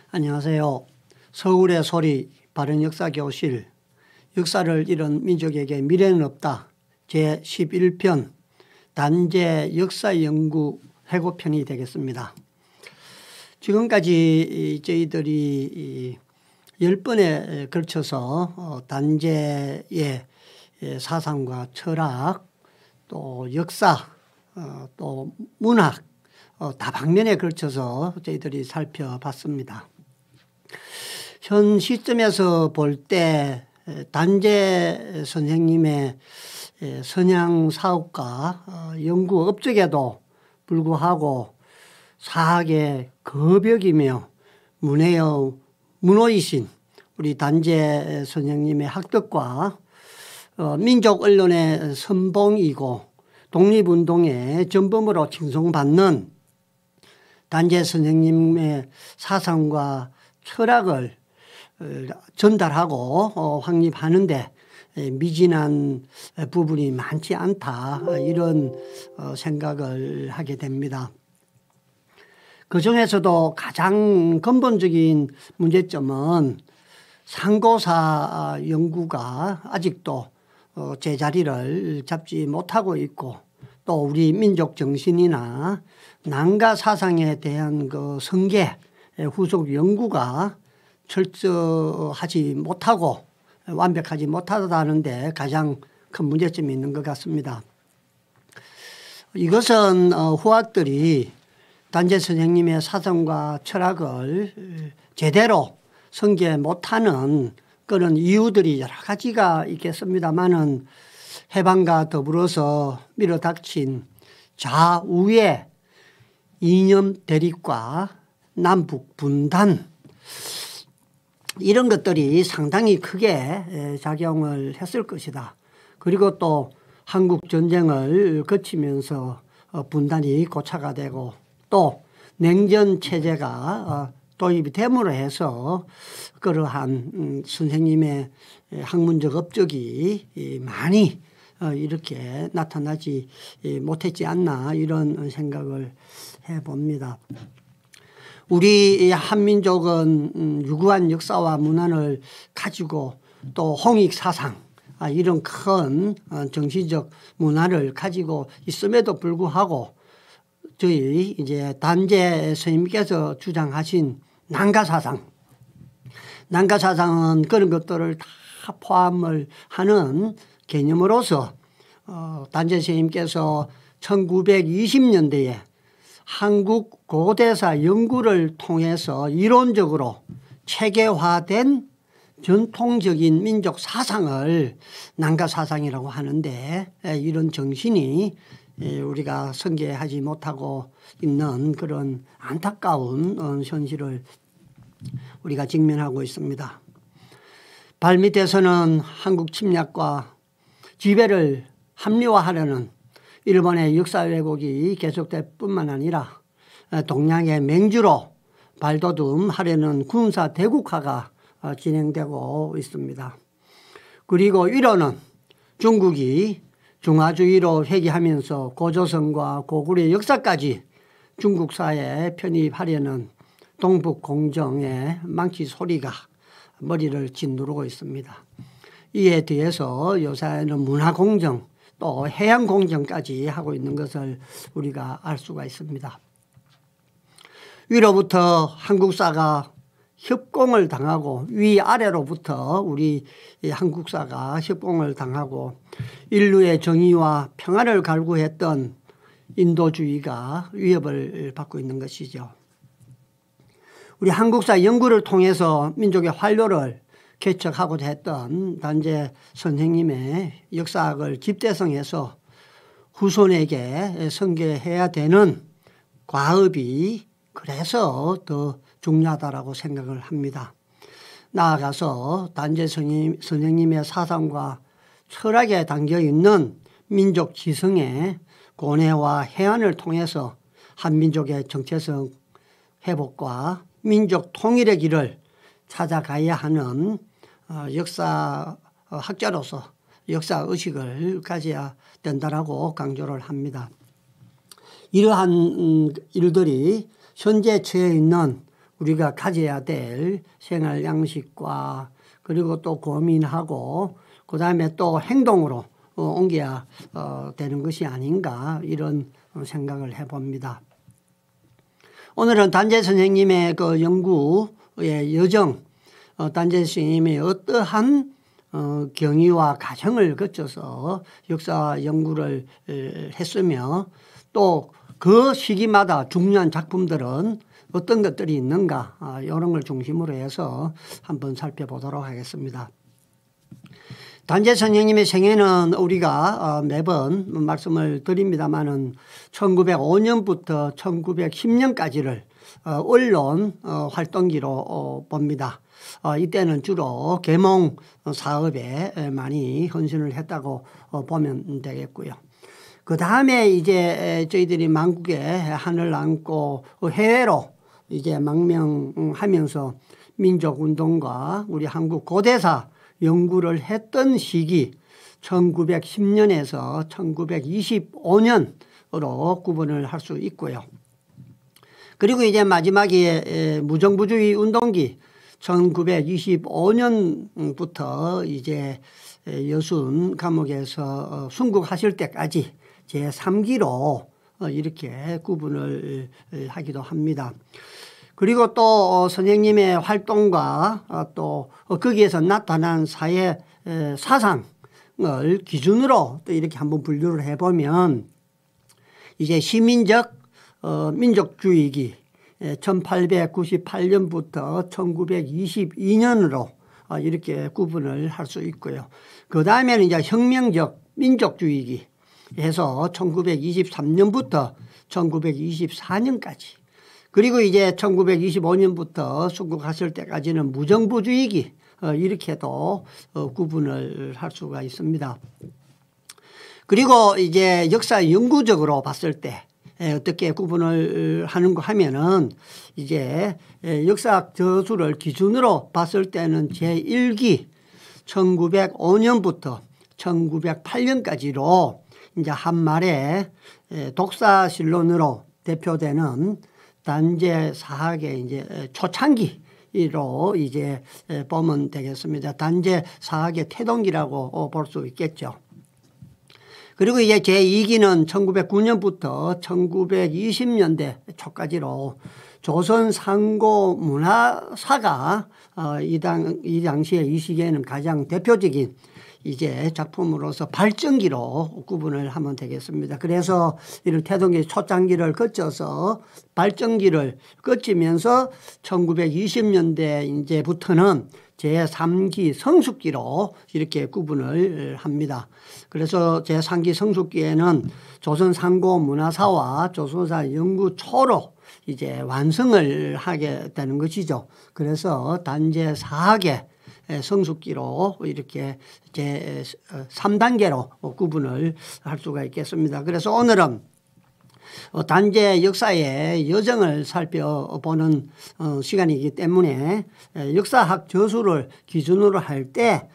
안녕하세요. 서울의 소리 바른역사교실 역사를 잃은 민족에게 미래는 없다 제11편 단재 역사연구 회고편이 되겠습니다. 지금까지 저희들이 10번에 걸쳐서 단재의 사상과 철학 또 역사 또 문학 다방면에 걸쳐서 저희들이 살펴봤습니다. 현 시점에서 볼 때 단재 선생님의 선양 사업과 연구 업적에도 불구하고 사학의 거벽이며 문호이신 우리 단재 선생님의 학덕과 민족 언론의 선봉이고 독립운동의 전범으로 칭송받는 단재 선생님의 사상과 철학을 전달하고 확립하는데 미진한 부분이 많지 않다 이런 생각을 하게 됩니다. 그중에서도 가장 근본적인 문제점은 상고사 연구가 아직도 제자리를 잡지 못하고 있고 또 우리 민족 정신이나 난가 사상에 대한 그 성계 후속 연구가 철저하지 못하고 완벽하지 못하다는 데 가장 큰 문제점이 있는 것 같습니다. 이것은 후학들이 단재 선생님의 사상과 철학을 제대로 성계 못하는 그런 이유들이 여러 가지가 있겠습니다마는 해방과 더불어서 밀어닥친 좌우의 이념 대립과 남북 분단 이런 것들이 상당히 크게 작용을 했을 것이다. 그리고 또 한국 전쟁을 거치면서 분단이 고착화 되고 또 냉전 체제가 도입이 됨으로 해서 그러한 선생님의 학문적 업적이 많이 이렇게 나타나지 못했지 않나 이런 생각을 해봅니다. 우리 한민족은 유구한 역사와 문화를 가지고 또 홍익사상 이런 큰 정신적 문화를 가지고 있음에도 불구하고 저희 이제 단재 스님께서 주장하신 난가사상은 그런 것들을 다 포함을 하는 개념으로서 단재 스님께서 1920년대에 한국 고대사 연구를 통해서 이론적으로 체계화된 전통적인 민족 사상을 난가사상이라고 하는데 이런 정신이 우리가 성계하지 못하고 있는 그런 안타까운 현실을 우리가 직면하고 있습니다. 발밑에서는 한국 침략과 지배를 합리화하려는 일본의 역사 왜곡이 계속될 뿐만 아니라 동양의 맹주로 발돋움하려는 군사 대국화가 진행되고 있습니다. 그리고 위로는 중국이 중화주의로 회귀하면서 고조선과 고구려의 역사까지 중국사에 편입하려는 동북공정의 망치 소리가 머리를 짓누르고 있습니다. 이에 대해서 요새는 문화공정 또 해양공정까지 하고 있는 것을 우리가 알 수가 있습니다. 위로부터 한국사가 협공을 당하고 위아래로부터 우리 한국사가 협공을 당하고 인류의 정의와 평화를 갈구했던 인도주의가 위협을 받고 있는 것이죠. 우리 한국사 연구를 통해서 민족의 활로를 개척하고자 했던 단재 선생님의 역사학을 집대성해서 후손에게 선계해야 되는 과업이 그래서 더 중요하다고 생각을 합니다. 나아가서 단재 선생님의 사상과 철학에 담겨있는 민족 지성의 고뇌와 해안을 통해서 한민족의 정체성 회복과 민족 통일의 길을 찾아가야 하는 역사학자로서 역사의식을 가져야 된다라고 강조를 합니다. 이러한 일들이 현재 처해 있는 우리가 가져야 될 생활 양식과 그리고 또 고민하고 그 다음에 또 행동으로 옮겨야 되는 것이 아닌가 이런 생각을 해봅니다. 오늘은 단재 선생님의 그 연구의 여정, 단재 선생님의 어떠한 경위와 과정을 거쳐서 역사 연구를 했으며 또 그 시기마다 중요한 작품들은 어떤 것들이 있는가 이런 걸 중심으로 해서 한번 살펴보도록 하겠습니다. 단재 선생님의 생애는 우리가 매번 말씀을 드립니다마는 1905년부터 1910년까지를 언론 활동기로 봅니다. 이때는 주로 계몽 사업에 많이 헌신을 했다고 보면 되겠고요. 그 다음에 이제 저희들이 만국의 하늘 안고 해외로 이제 망명하면서 민족운동과 우리 한국 고대사 연구를 했던 시기 1910년에서 1925년으로 구분을 할 수 있고요. 그리고 이제 마지막에 무정부주의 운동기 1925년부터 이제 여순 감옥에서 순국하실 때까지 제3기로 이렇게 구분을 하기도 합니다. 그리고 또 선생님의 활동과 또 거기에서 나타난 사회 사상을 기준으로 또 이렇게 한번 분류를 해보면 이제 시민적 민족주의기 1898년부터 1922년으로 이렇게 구분을 할 수 있고요. 그 다음에는 이제 혁명적 민족주의기 해서 1923년부터 1924년까지 그리고 이제 1925년부터 순국하실 때까지는 무정부주의기 이렇게도 구분을 할 수가 있습니다. 그리고 이제 역사 연구적으로 봤을 때 어떻게 구분을 하는가 하면은 이제 역사학 저수를 기준으로 봤을 때는 제1기 1905년부터 1908년까지로 이제 한말의 독사실론으로 대표되는 단재 사학의 이제 초창기로 이제 보면 되겠습니다. 단재 사학의 태동기라고 볼 수 있겠죠. 그리고 이제 제2기는 1909년부터 1920년대 초까지로 조선 상고 문화사가 이 당시에 이 시기에는 가장 대표적인 이제 작품으로서 발전기로 구분을 하면 되겠습니다. 그래서 이런 태동기 초창기를 거쳐서 발전기를 거치면서 1920년대 이제부터는 제3기 성숙기로 이렇게 구분을 합니다. 그래서 제3기 성숙기에는 조선 상고 문화사와 조선사 연구초로 이제 완성을 하게 되는 것이죠. 그래서 단재 사학의 성숙기로 이렇게 제 3단계로 구분을 할 수가 있겠습니다. 그래서 오늘은 단재 역사의 여정을 살펴보는 시간이기 때문에 역사학 저수를 기준으로 할 때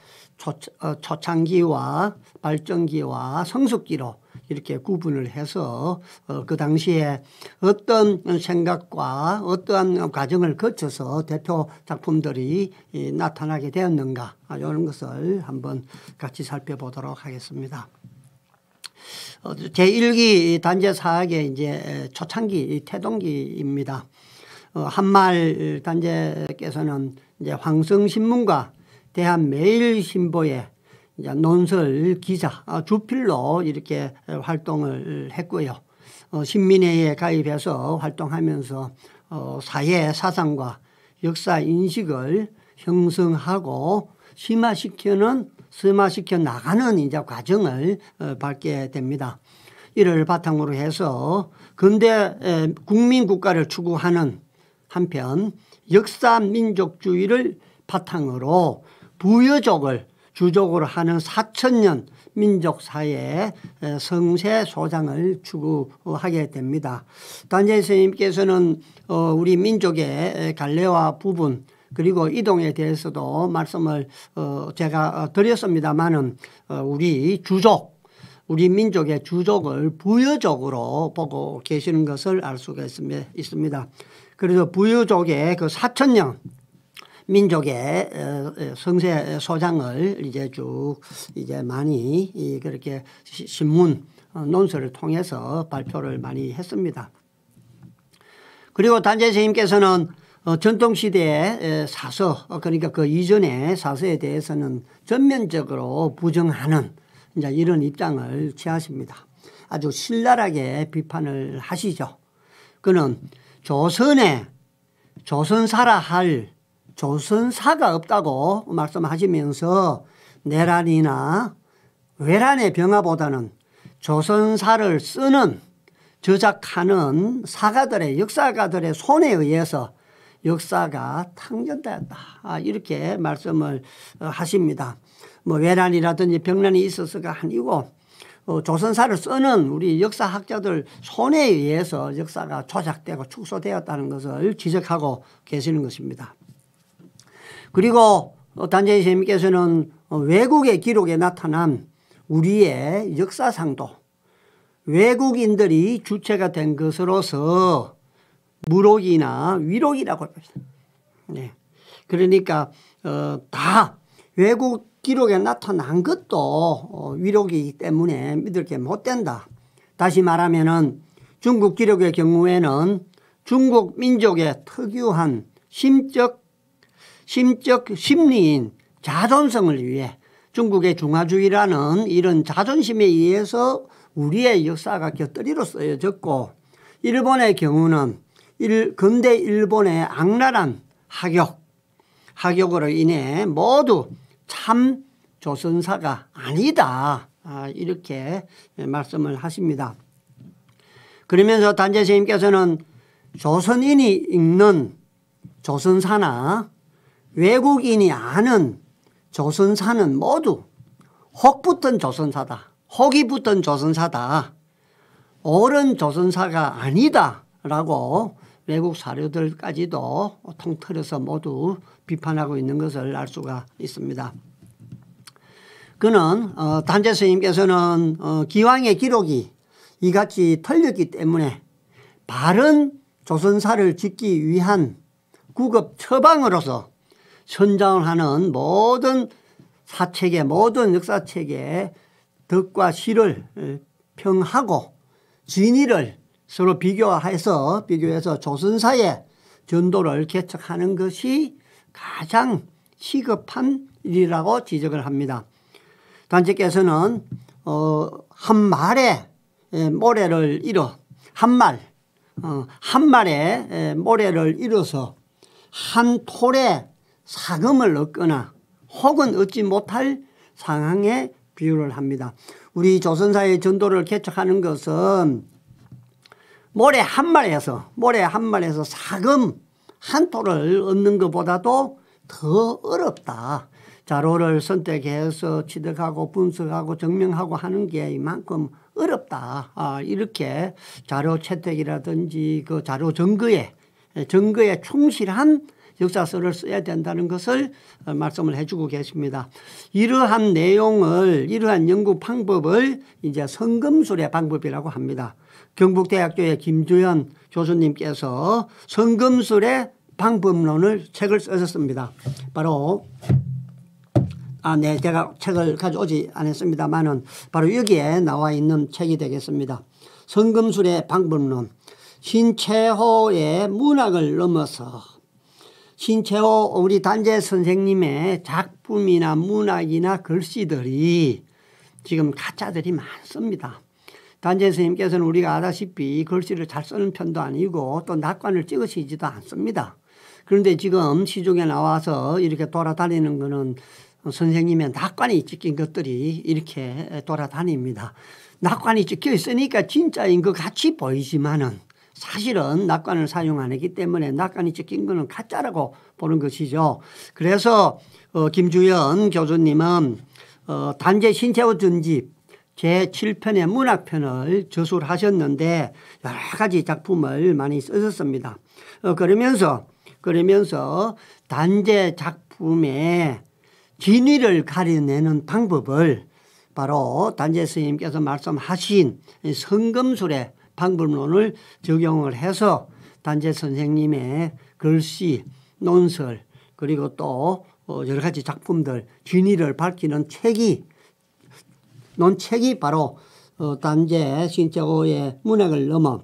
초창기와 발전기와 성숙기로 이렇게 구분을 해서 그 당시에 어떤 생각과 어떠한 과정을 거쳐서 대표 작품들이 나타나게 되었는가 이런 것을 한번 같이 살펴보도록 하겠습니다. 제1기 단재 사학의 이제 초창기 태동기입니다. 한말 단재께서는 이제 황성신문과 대한매일신보의 논설 기자 주필로 이렇게 활동을 했고요. 신민회에 가입해서 활동하면서 사회 사상과 역사 인식을 형성하고 심화시켜 나가는 이제 과정을 밟게 됩니다. 이를 바탕으로 해서 근대 국민국가를 추구하는 한편 역사 민족주의를 바탕으로 부여족을 주족으로 하는 4000년 민족사회의 성세 소장을 추구하게 됩니다. 단재 선생님께서는 우리 민족의 갈래와 부분 그리고 이동에 대해서도 말씀을 제가 드렸습니다마는 우리 주족 우리 민족의 주족을 부여족으로 보고 계시는 것을 알 수가 있습니다. 그래서 부유족의 그 4천년 민족의 성세 소장을 이제 쭉 이제 많이 그렇게 신문 논설을 통해서 발표를 많이 했습니다. 그리고 단재 스님께서는 전통시대의 사서, 그러니까 그 이전의 사서에 대해서는 전면적으로 부정하는 이제 이런 입장을 취하십니다. 아주 신랄하게 비판을 하시죠. 그는 조선에 조선사라 할 조선사가 없다고 말씀하시면서 내란이나 외란의 병화보다는 조선사를 쓰는 저작하는 사가들의 역사가들의 손에 의해서 역사가 탕전되었다. 이렇게 말씀을 하십니다. 뭐 외란이라든지 병란이 있어서가 아니고 조선사를 쓰는 우리 역사학자들 손에 의해서 역사가 조작되고 축소되었다는 것을 지적하고 계시는 것입니다. 그리고 단재 스님께서는 외국의 기록에 나타난 우리의 역사상도 외국인들이 주체가 된 것으로서 무록이나 위록이라고 합니다. 네. 그러니까 다 외국 기록에 나타난 것도 위록이기 때문에 믿을 게 못 된다. 다시 말하면은 중국 기록의 경우에는 중국 민족의 특유한 심리인 자존성을 위해 중국의 중화주의라는 이런 자존심에 의해서 우리의 역사가 곁들이로 쓰여졌고, 일본의 경우는 근대 일본의 악랄한 하격으로 인해 모두 참 조선사가 아니다. 이렇게 말씀을 하십니다. 그러면서 단재 스님께서는 조선인이 읽는 조선사나 외국인이 아는 조선사는 모두 혹 붙은 조선사다. 혹이 붙은 조선사다. 옳은 조선사가 아니다. 라고 외국 사료들까지도 통틀어서 모두 비판하고 있는 것을 알 수가 있습니다. 그는 단재 스님께서는 기왕의 기록이 이같이 틀렸기 때문에 바른 조선사를 짓기 위한 구급 처방으로서 선장을 하는 모든 사책의 모든 역사책의 덕과 실을 평하고 진위를 서로 비교해서 조선사의 전도를 개척하는 것이 가장 시급한 일이라고 지적을 합니다. 단체께서는 한 말에 모래를 잃어 한 말에 모래를 잃어서 한 톨에 사금을 얻거나 혹은 얻지 못할 상황에 비유를 합니다. 우리 조선사의 전도를 개척하는 것은 모래 한 말에서 사금 한 톨을 얻는 것보다도 더 어렵다. 자료를 선택해서 취득하고 분석하고 증명하고 하는 게 이만큼 어렵다. 이렇게 자료 채택이라든지 그 자료 증거에 충실한 역사서를 써야 된다는 것을 말씀을 해주고 계십니다. 이러한 내용을, 이러한 연구 방법을 이제 성금술의 방법이라고 합니다. 경북대학교의 김주연 교수님께서 성금술의 방법론을 책을 쓰셨습니다. 바로 네, 제가 책을 가져오지 않았습니다만은 바로 여기에 나와 있는 책이 되겠습니다. 성금술의 방법론. 신채호의 문학을 넘어서 신채호 우리 단재 선생님의 작품이나 문학이나 글씨들이 지금 가짜들이 많습니다. 단재 선생님께서는 우리가 아다시피 글씨를 잘 쓰는 편도 아니고 또 낙관을 찍으시지도 않습니다. 그런데 지금 시중에 나와서 이렇게 돌아다니는 것은 선생님의 낙관이 찍힌 것들이 이렇게 돌아다닙니다. 낙관이 찍혀 있으니까 진짜인 것 같이 보이지만은 사실은 낙관을 사용 안 했기 때문에 낙관이 찍힌 것은 가짜라고 보는 것이죠. 그래서 김주연 교수님은 단재 신채호 전집 제7편의 문학편을 저술을 하셨는데 여러 가지 작품을 많이 쓰셨습니다. 그러면서 단재 작품의 진위를 가려내는 방법을 바로 단재 스님께서 말씀하신 성금술의 방법론을 적용을 해서 단재 선생님의 글씨, 논설 그리고 또 여러 가지 작품들 진위를 밝히는 논책이 바로 단재 신채호의 문학을 넘어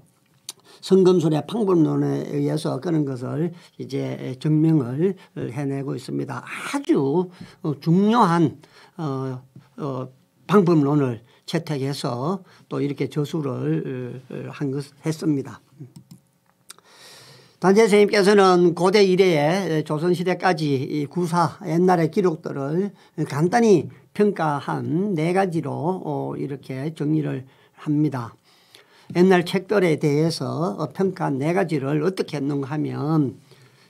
성금술의 방법론에 의해서 그런 것을 이제 증명을 해내고 있습니다. 아주 중요한 방법론을 채택해서 또 이렇게 저술을 했습니다. 단재 선생님께서는 고대 이래에 조선시대까지 구사 옛날의 기록들을 간단히 평가한 4가지로 이렇게 정리를 합니다. 옛날 책들에 대해서 평가한 4가지를 어떻게 했는가 하면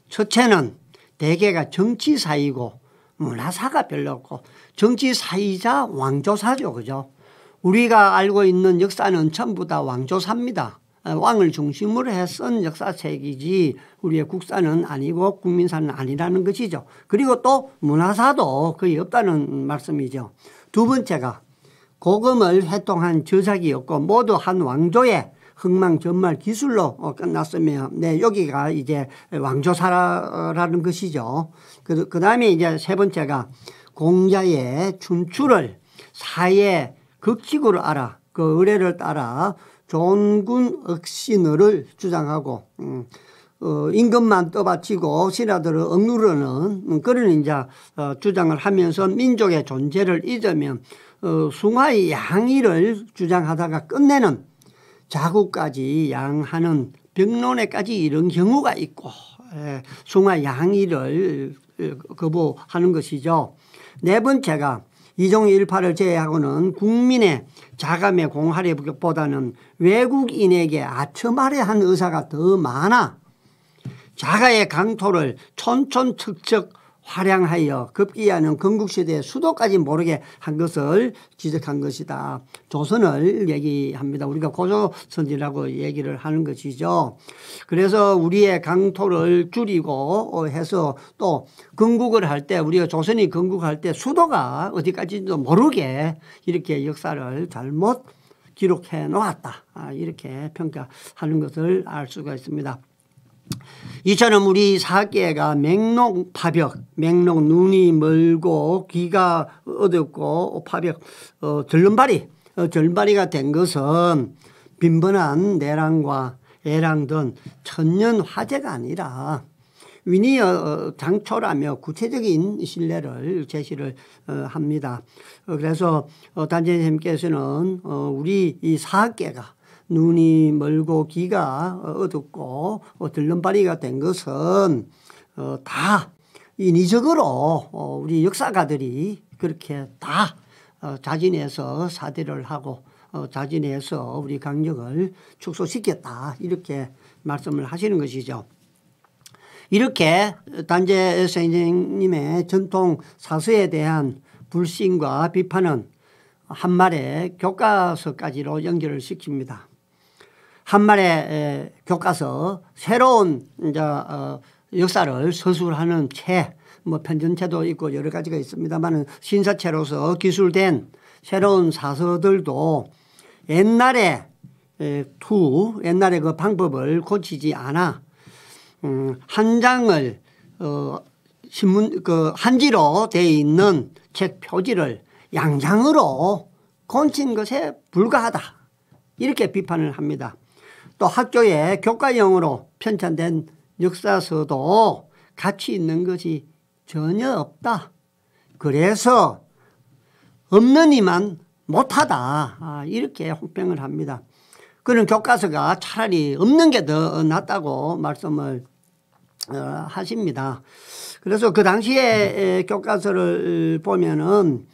첫째는 대개가 정치사이고 문화사가 별로 없고 정치사이자 왕조사죠. 그죠? 우리가 알고 있는 역사는 전부 다 왕조사입니다. 왕을 중심으로 해쓴 역사책이지 우리의 국사는 아니고 국민사는 아니라는 것이죠. 그리고 또 문화사도 거의 없다는 말씀이죠. 두 번째가 고금을 회통한 저작이었고 모두 한 왕조의 흥망전말 기술로 끝났으며 여기가 이제 왕조사라는 것이죠. 그 다음에 이제 세 번째가 공자의 춘추를 사의 극칙으로 알아 그 의례를 따라 존군 억신을 주장하고 임금만 떠받치고 신하들을 억누르는 그런 이제 주장을 하면서 민족의 존재를 잊으면 숭하의 양의를 주장하다가 끝내는 자국까지 양하는 병론에까지 이런 경우가 있고 숭하 양의를 거부하는 것이죠. 네 번째가 이종일파를 제외하고는 국민의 자감의 공할의보다는 외국인에게 아첨하려한 의사가 더 많아 자가의 강토를 촌촌척척 활양하여 급기야는 건국시대의 수도까지 모르게 한 것을 지적한 것이다. 조선을 얘기합니다. 우리가 고조선이라고 얘기를 하는 것이죠. 그래서 우리의 강토를 줄이고 해서 또 건국을 할 때 우리가 조선이 건국할 때 수도가 어디까지도 모르게 이렇게 역사를 잘못 기록해 놓았다. 이렇게 평가하는 것을 알 수가 있습니다. 이처럼 우리 사계가 맹록 파벽, 맹록 눈이 멀고 귀가 어둡고 파벽, 절름발이가 된 것은 빈번한 내랑과 애랑 등 천년 화제가 아니라 위니어 장초라며 구체적인 신뢰를 제시를 합니다. 그래서 단재 선생님께서는 우리 이 사계가 눈이 멀고 귀가 어둡고 들름바리가 된 것은 다 인위적으로 우리 역사가들이 그렇게 다 자진해서 사대를 하고 자진해서 우리 강력을 축소시켰다 이렇게 말씀을 하시는 것이죠. 이렇게 단재 선생님의 전통 사서에 대한 불신과 비판은 한말의 교과서까지로 연결을 시킵니다. 한말의 교과서 새로운 이제 역사를 서술하는 책, 뭐 편전체도 있고 여러 가지가 있습니다만 신사체로서 기술된 새로운 사서들도 옛날에 옛날에 그 방법을 고치지 않아 한 장을 신문 한지로 되어 있는 책 표지를 양장으로 고친 것에 불과하다 이렇게 비판을 합니다. 또 학교에 교과형으로 편찬된 역사서도 가치 있는 것이 전혀 없다. 그래서 없는 이만 못하다 이렇게 혹평을 합니다. 그런 교과서가 차라리 없는 게 더 낫다고 말씀을 하십니다. 그래서 그 당시에 교과서를 보면은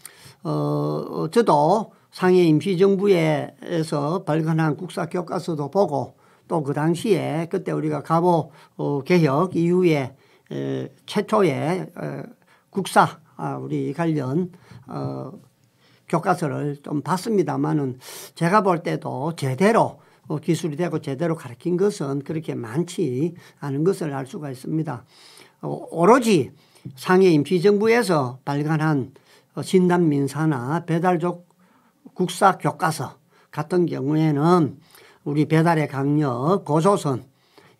저도 상해 임시정부에서 발간한 국사 교과서도 보고 또 그 당시에 그때 우리가 갑오 개혁 이후에 최초의 국사 우리 관련 교과서를 좀 봤습니다만은 제가 볼 때도 제대로 기술이 되고 제대로 가르친 것은 그렇게 많지 않은 것을 알 수가 있습니다. 오로지 상해 임시정부에서 발간한 신단민사나 배달족 국사 교과서 같은 경우에는 우리 배달의 강력 고조선에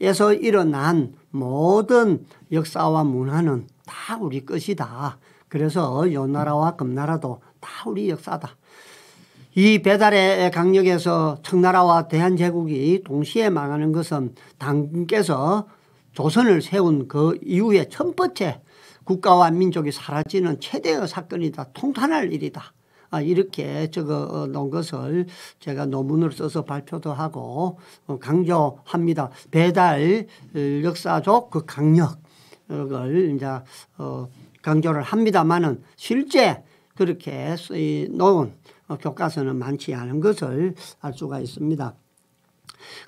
에서 일어난 모든 역사와 문화는 다 우리 것이다. 그래서 요나라와 금나라도 다 우리 역사다. 이 배달의 강력에서 청나라와 대한제국이 동시에 망하는 것은 당군께서 조선을 세운 그 이후에 첫 번째 국가와 민족이 사라지는 최대의 사건이다. 통탄할 일이다. 이렇게 적어 놓은 것을 제가 논문을 써서 발표도 하고 강조합니다. 배달 역사적 그 강력을 이제 강조를 합니다만은 실제 그렇게 놓은 교과서는 많지 않은 것을 알 수가 있습니다.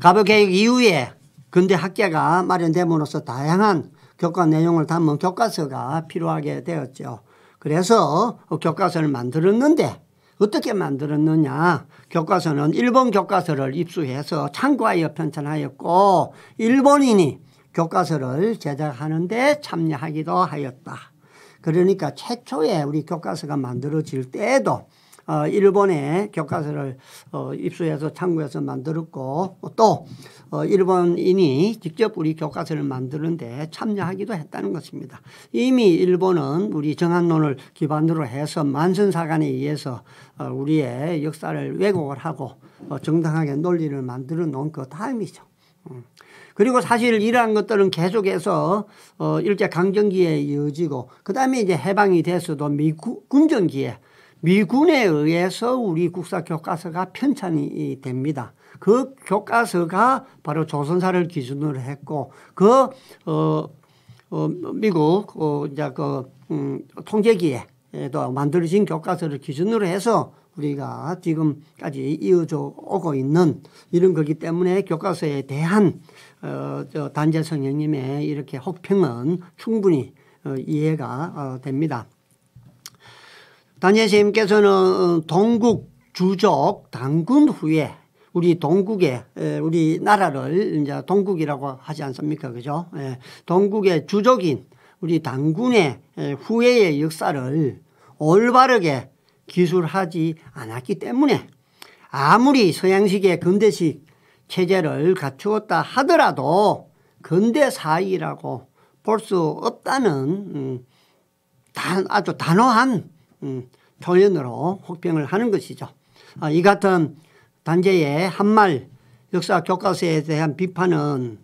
갑오개혁 이후에 근대 학계가 마련됨으로써 다양한 교과 내용을 담은 교과서가 필요하게 되었죠. 그래서 교과서를 만들었는데 어떻게 만들었느냐. 교과서는 일본 교과서를 입수해서 참고하여 편찬하였고 일본인이 교과서를 제작하는 데 참여하기도 하였다. 그러니까 최초에 우리 교과서가 만들어질 때에도 일본의 교과서를 입수해서 참고해서 만들었고 또 일본인이 직접 우리 교과서를 만드는데 참여하기도 했다는 것입니다. 이미 일본은 우리 정한론을 기반으로 해서 만선사관에 의해서 우리의 역사를 왜곡을 하고 정당하게 논리를 만들어 놓은 그 다음이죠. 그리고 사실 이러한 것들은 계속해서 일제강점기에 이어지고 그다음에 이제 해방이 돼서도 군정기에 미군에 의해서 우리 국사 교과서가 편찬이 됩니다. 그 교과서가 바로 조선사를 기준으로 했고 그 미국 이제 그 통제기에도 만들어진 교과서를 기준으로 해서 우리가 지금까지 이어져 오고 있는 이런 거기 때문에 교과서에 대한 단재 선생님의 이렇게 혹평은 충분히 이해가 됩니다. 단재 선생님께서는 동국 주족 단군 후에 우리 동국의 우리 나라를 이제 동국이라고 하지 않습니까? 그죠? 동국의 주족인 우리 단군의 후예의 역사를 올바르게 기술하지 않았기 때문에 아무리 서양식의 근대식 체제를 갖추었다 하더라도 근대사이라고 볼 수 없다는 아주 단호한 표현으로 혹평을 하는 것이죠. 이 같은 단재의 한말 역사 교과서에 대한 비판은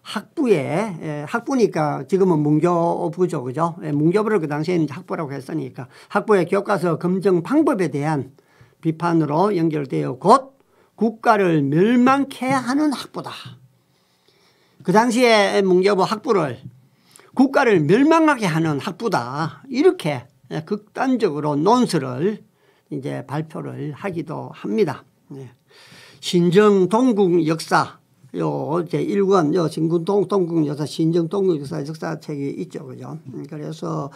학부니까 지금은 문교부죠. 그죠? 문교부를 그 당시에는 학부라고 했으니까 학부의 교과서 검증 방법에 대한 비판으로 연결되어 곧 국가를 멸망케 하는 학부다. 그 당시에 문교부 학부를 국가를 멸망하게 하는 학부다. 이렇게 극단적으로 논설을 이제 발표를 하기도 합니다. 신정 동국 역사 요 제 1권 요 신군 동국 역사 신정 동국 역사책이 있죠. 그죠? 그래서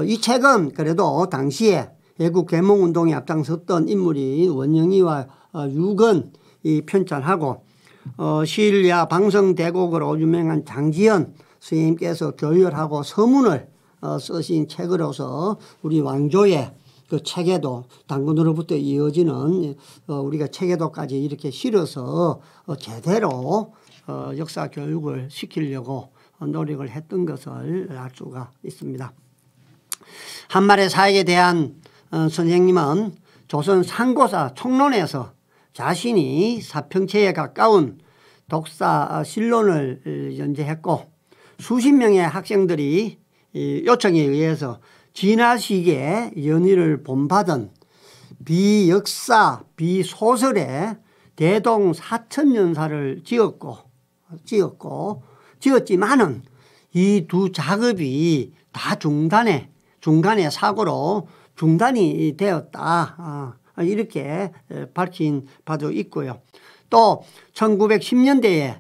이 책은 그래도 당시에 애국 개몽 운동에 앞장섰던 인물이 원영이와 유건이 편찬하고 시일야 방성대곡으로 유명한 장지연 스님께서 교열하고 서문을 쓰신 책으로서 우리 왕조의 그 체계도 당군으로부터 이어지는 우리가 체계도까지 이렇게 실어서 제대로 역사 교육을 시키려고 노력을 했던 것을 알 수가 있습니다. 한말의 사역에 대한 선생님은 조선 상고사 총론에서 자신이 사평체에 가까운 독사 신론을 연재했고 수십 명의 학생들이 요청에 의해서 진화식의 연의를 본받은 비역사 비소설의 대동 사천연사를 지었지만은 이 두 작업이 다 중간에 사고로 중단이 되었다. 이렇게 밝힌 바도 있고요. 또 1910년대에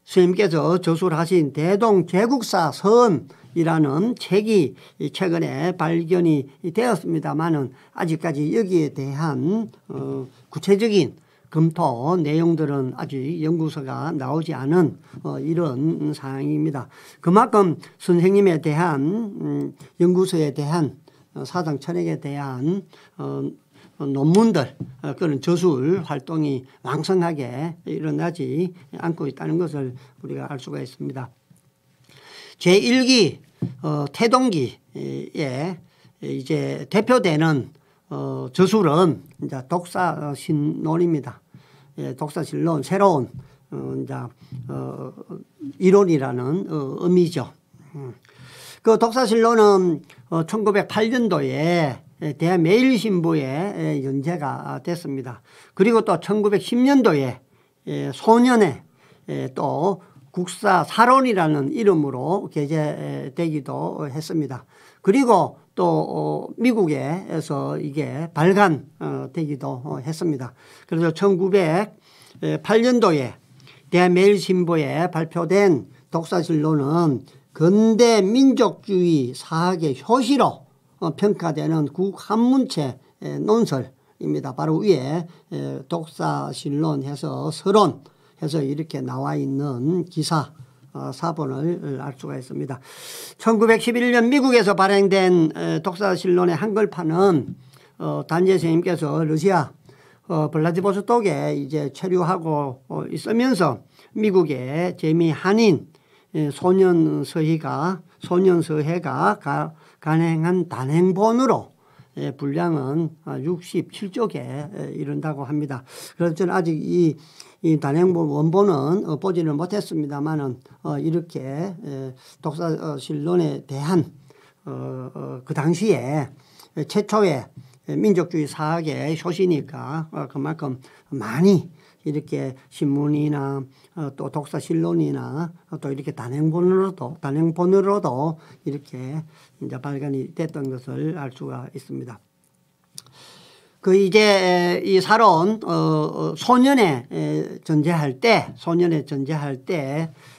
스님께서 저술하신 대동 제국사 선이라는 책이 최근에 발견이 되었습니다만은 아직까지 여기에 대한 구체적인 검토 내용들은 아직 연구서가 나오지 않은 이런 상황입니다. 그만큼 선생님에 대한 연구서에 대한 사상 철학에 대한 논문들 그런 저술 활동이 왕성하게 일어나지 않고 있다는 것을 우리가 알 수가 있습니다. 제1기 태동기에 이제 대표되는 저술은 이제 독사신론입니다. 예, 독사신론 새로운 이제 이론이라는 의미죠. 그 독사신론은 1908년도에 대매일신보에 연재가 됐습니다. 그리고 또 1910년도에 소년에 또 국사사론이라는 이름으로 게재되기도 했습니다. 그리고 또 미국에서 이게 발간되기도 했습니다. 그래서 1908년도에 대매일신보에 발표된 독사신론은 근대 민족주의 사학의 효시로 평가되는 국한문체 논설입니다. 바로 위에 독사신론 해서 서론 해서 이렇게 나와 있는 기사 사본을 알 수가 있습니다. 1911년 미국에서 발행된 독사신론의 한글판은 단재 선생님께서 러시아 블라디보스톡에 이제 체류하고 있으면서 미국의 재미 한인 소년서해가 간행한 단행본으로 분량은 67쪽에 이른다고 합니다. 그래서 저는 아직 이 단행본 원본은 보지는 못했습니다만은 이렇게 독사신론에 대한 그 당시에 최초의 민족주의 사학의 효시니까 그만큼 많이 이렇게 신문이나 또 독사신론이나 또 이렇게 단행본으로도 이렇게 이제 발간이 됐던 것을 알 수가 있습니다. 그 이제 이 사론 소년에 전제할 때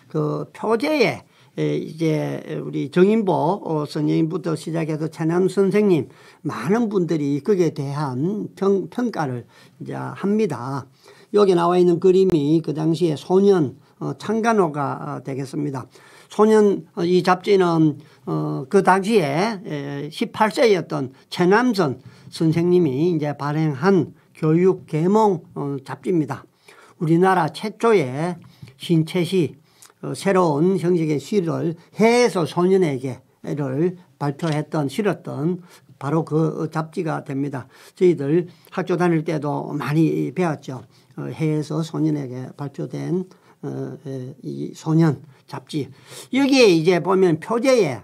그 표제에 이제 우리 정인보 선생님부터 시작해서 최남 선생님 많은 분들이 거기에 대한 평가를 이제 합니다. 여기 나와 있는 그림이 그 당시에 소년 창간호가 되겠습니다. 소년 이 잡지는 그 당시에 18세였던 최남선 선생님이 이제 발행한 교육 계몽 잡지입니다. 우리나라 최초의 신체시 새로운 형식의 시를 해에서 소년에게를 실었던 바로 그 잡지가 됩니다. 저희들 학교 다닐 때도 많이 배웠죠. 해에서 소년에게 발표된 이 소년 잡지. 여기에 이제 보면 표제에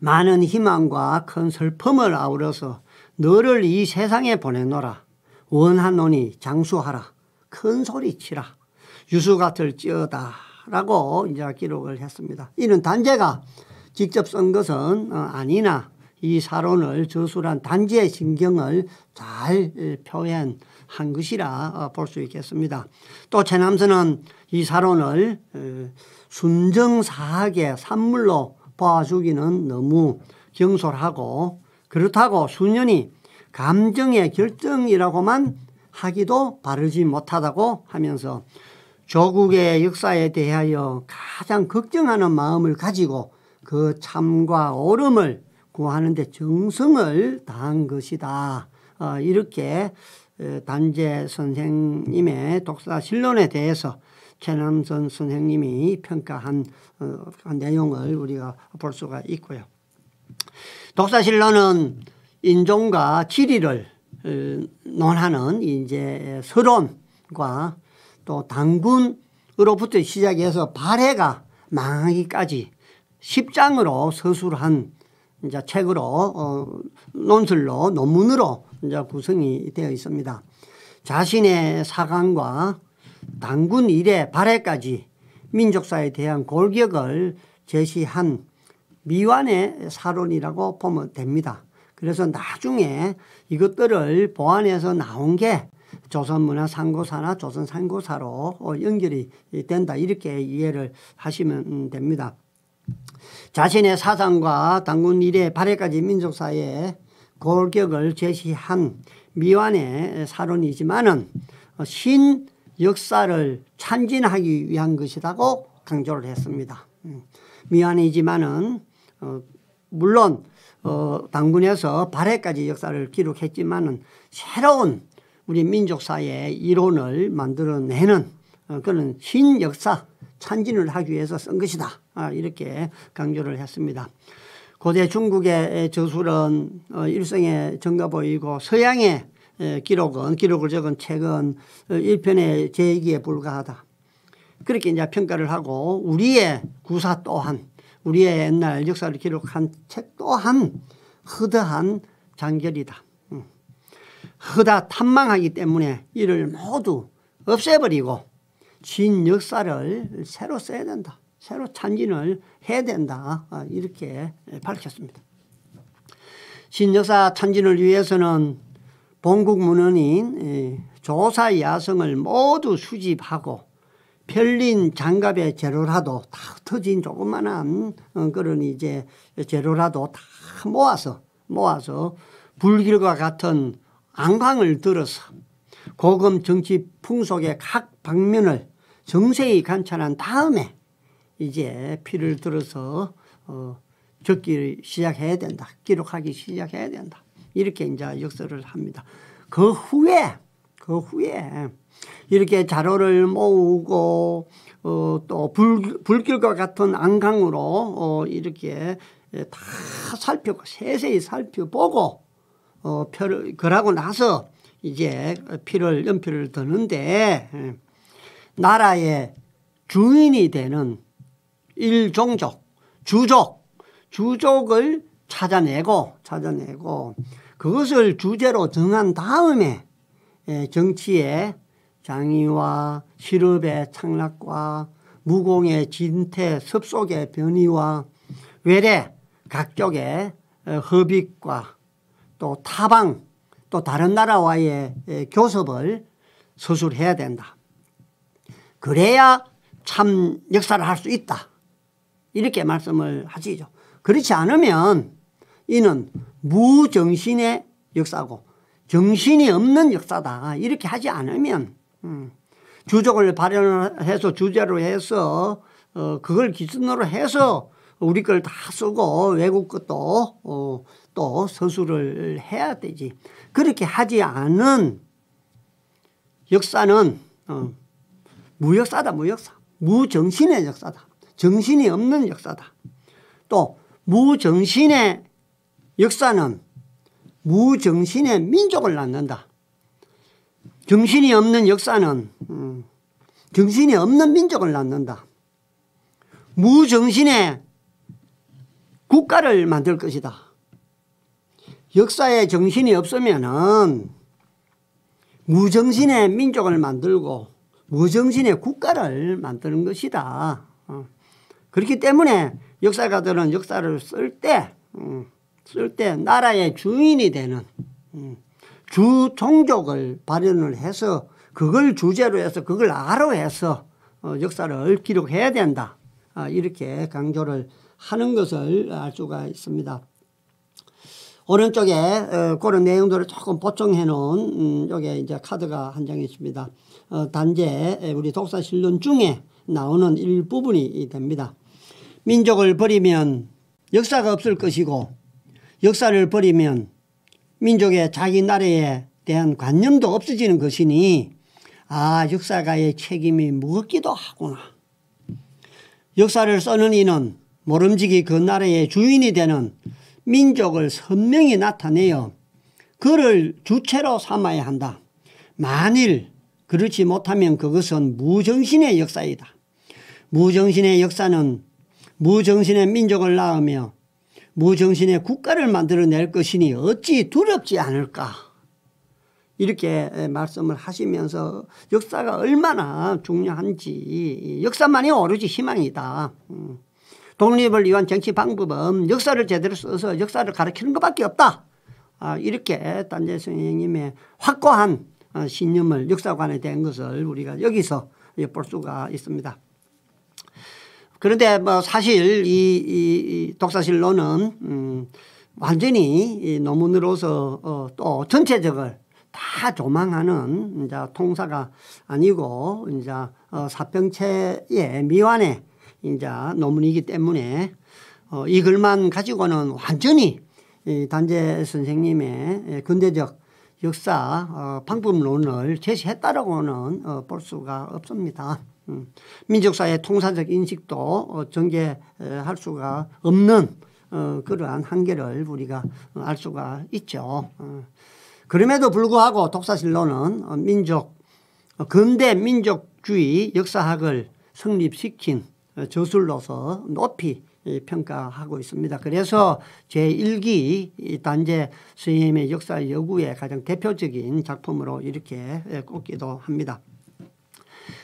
많은 희망과 큰 슬픔을 아우러서 너를 이 세상에 보내노라. 원하노니 장수하라. 큰 소리 치라. 유수 같을지어다. 라고 이제 기록을 했습니다. 이는 단재가 직접 쓴 것은 아니나 이 사론을 저술한 단재의 심경을 잘 표현한 것이라 볼 수 있겠습니다. 또 최남선은 이 사론을 순정사학의 산물로 보아주기는 너무 경솔하고 그렇다고 수년이 감정의 결정이라고만 하기도 바르지 못하다고 하면서 조국의 역사에 대하여 가장 걱정하는 마음을 가지고 그 참과 옳음을 구하는 데 정성을 다한 것이다. 이렇게 단재 선생님의 독사신론에 대해서 최남선 선생님이 평가한 내용을 우리가 볼 수가 있고요. 독사신론은 인종과 지리를 논하는 이제 서론과 또 당군으로부터 시작해서 발해가 망하기까지 10장으로 서술한 이제 책으로 논술로 논문으로 이제 구성이 되어 있습니다. 자신의 사관과 당군 이래 발해까지 민족사에 대한 골격을 제시한 미완의 사론이라고 보면 됩니다. 그래서 나중에 이것들을 보완해서 나온 게 조선문화상고사나 조선상고사로 연결이 된다. 이렇게 이해를 하시면 됩니다. 자신의 사상과 당군 이래 발해까지 민족사의 골격을 제시한 미완의 사론이지만은 신 역사를 참진하기 위한 것이라고 강조를 했습니다. 미완이지만은 물론 당군에서 발해까지 역사를 기록했지만은 새로운 우리 민족사의 이론을 만들어내는 그런 신역사 찬진을 하기 위해서 쓴 것이다. 이렇게 강조를 했습니다. 고대 중국의 저술은 일성의 정가보이고 서양의 기록을 적은 책은 1편의 제기에 불과하다. 그렇게 이제 평가를 하고 우리의 구사 또한 우리의 옛날 역사를 기록한 책 또한 허다한 장결이다. 허다 탐망하기 때문에 이를 모두 없애버리고 신역사를 새로 써야 된다. 새로 찬진을 해야 된다. 이렇게 밝혔습니다. 신역사 찬진을 위해서는 본국문헌인 조사야성을 모두 수집하고 편린 장갑의 재료라도 다 흩어진 조그만한 그런 이제 재료라도 다 모아서 불길과 같은 안광을 들어서 고금 정치 풍속의 각 방면을 정세히 관찰한 다음에 이제 피를 들어서 적기 시작해야 된다. 기록하기 시작해야 된다. 이렇게 이제 역설을 합니다. 그 후에 이렇게 자료를 모으고 또 불길과 같은 안강으로 이렇게 다 살펴보고 세세히 살펴보고 그러고 나서 이제 연필을 드는데 나라의 주인이 되는 일종족, 주족을 찾아내고 그것을 주제로 정한 다음에 정치의 장의와 실업의 창락과 무공의 진퇴, 습속의 변이와 외래 각족의 허빅과 또 타방 또 다른 나라와의 교섭을 서술해야 된다. 그래야 참 역사를 할 수 있다. 이렇게 말씀을 하시죠. 그렇지 않으면 이는 무정신의 역사고 정신이 없는 역사다. 이렇게 하지 않으면 주족을 발현해서 주제로 해서 그걸 기준으로 해서 우리 걸 다 쓰고 외국 것도 또 서술을 해야 되지. 그렇게 하지 않은 역사는 무역사다. 무정신의 역사다. 정신이 없는 역사다. 또 무정신의 역사는 무정신의 민족을 낳는다. 정신이 없는 역사는 정신이 없는 민족을 낳는다. 무정신의 국가를 만들 것이다. 역사에 정신이 없으면은 무정신의 민족을 만들고 무정신의 국가를 만드는 것이다. 그렇기 때문에 역사가들은 역사를 쓸 때 나라의 주인이 되는 주종족을 발현을 해서 그걸 주제로 해서 그걸 아로 해서 역사를 기록해야 된다. 이렇게 강조를 하는 것을 알 수가 있습니다. 오른쪽에 그런 내용들을 조금 보충해 놓은 여기에 이제 카드가 한 장 있습니다. 단제 우리 독사실론 중에 나오는 일부분이 됩니다. 민족을 버리면 역사가 없을 것이고 역사를 버리면 민족의 자기 나라에 대한 관념도 없어지는 것이니 역사가의 책임이 무겁기도 하구나. 역사를 써는 이는 모름지기 그 나라의 주인이 되는 민족을 선명히 나타내어 그를 주체로 삼아야 한다. 만일 그렇지 못하면 그것은 무정신의 역사이다. 무정신의 역사는 무정신의 민족을 낳으며 무정신의 국가를 만들어낼 것이니 어찌 두렵지 않을까. 이렇게 말씀을 하시면서 역사가 얼마나 중요한지 역사만이 오로지 희망이다. 독립을 위한 정치 방법은 역사를 제대로 써서 역사를 가르치는 것밖에 없다. 이렇게 단재 선생님의 확고한 신념을 역사관에 대한 것을 우리가 여기서 볼 수가 있습니다. 그런데 사실 이 독사실론은 완전히 논문으로서 또 전체적을 다 조망하는 이제 통사가 아니고 이제 사평체의 미완의 이제 논문이기 때문에 이 글만 가지고는 완전히 이 단재 선생님의 근대적 역사 방법론을 제시했다라고는 볼 수가 없습니다. 민족사의 통사적 인식도 전개할 수가 없는 그러한 한계를 우리가 알 수가 있죠. 그럼에도 불구하고 독사실로는 근대 민족주의 역사학을 성립시킨 저술로서 높이 평가하고 있습니다. 그래서 제1기 단재 선생님의 역사 여구의 가장 대표적인 작품으로 이렇게 꼽기도 합니다.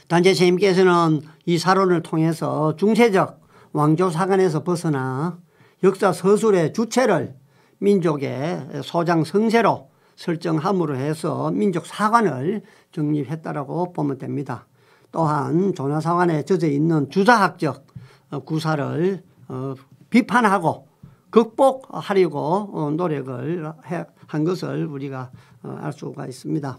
단재 선생님께서는 이 사론을 통해서 중세적 왕조사관에서 벗어나 역사 서술의 주체를 민족의 소장 성세로 설정함으로 해서 민족사관을 정립했다라고 보면 됩니다. 또한 조나사관에 젖어 있는 주자학적 구사를 비판하고 극복하려고 노력을 한 것을 우리가 알 수가 있습니다.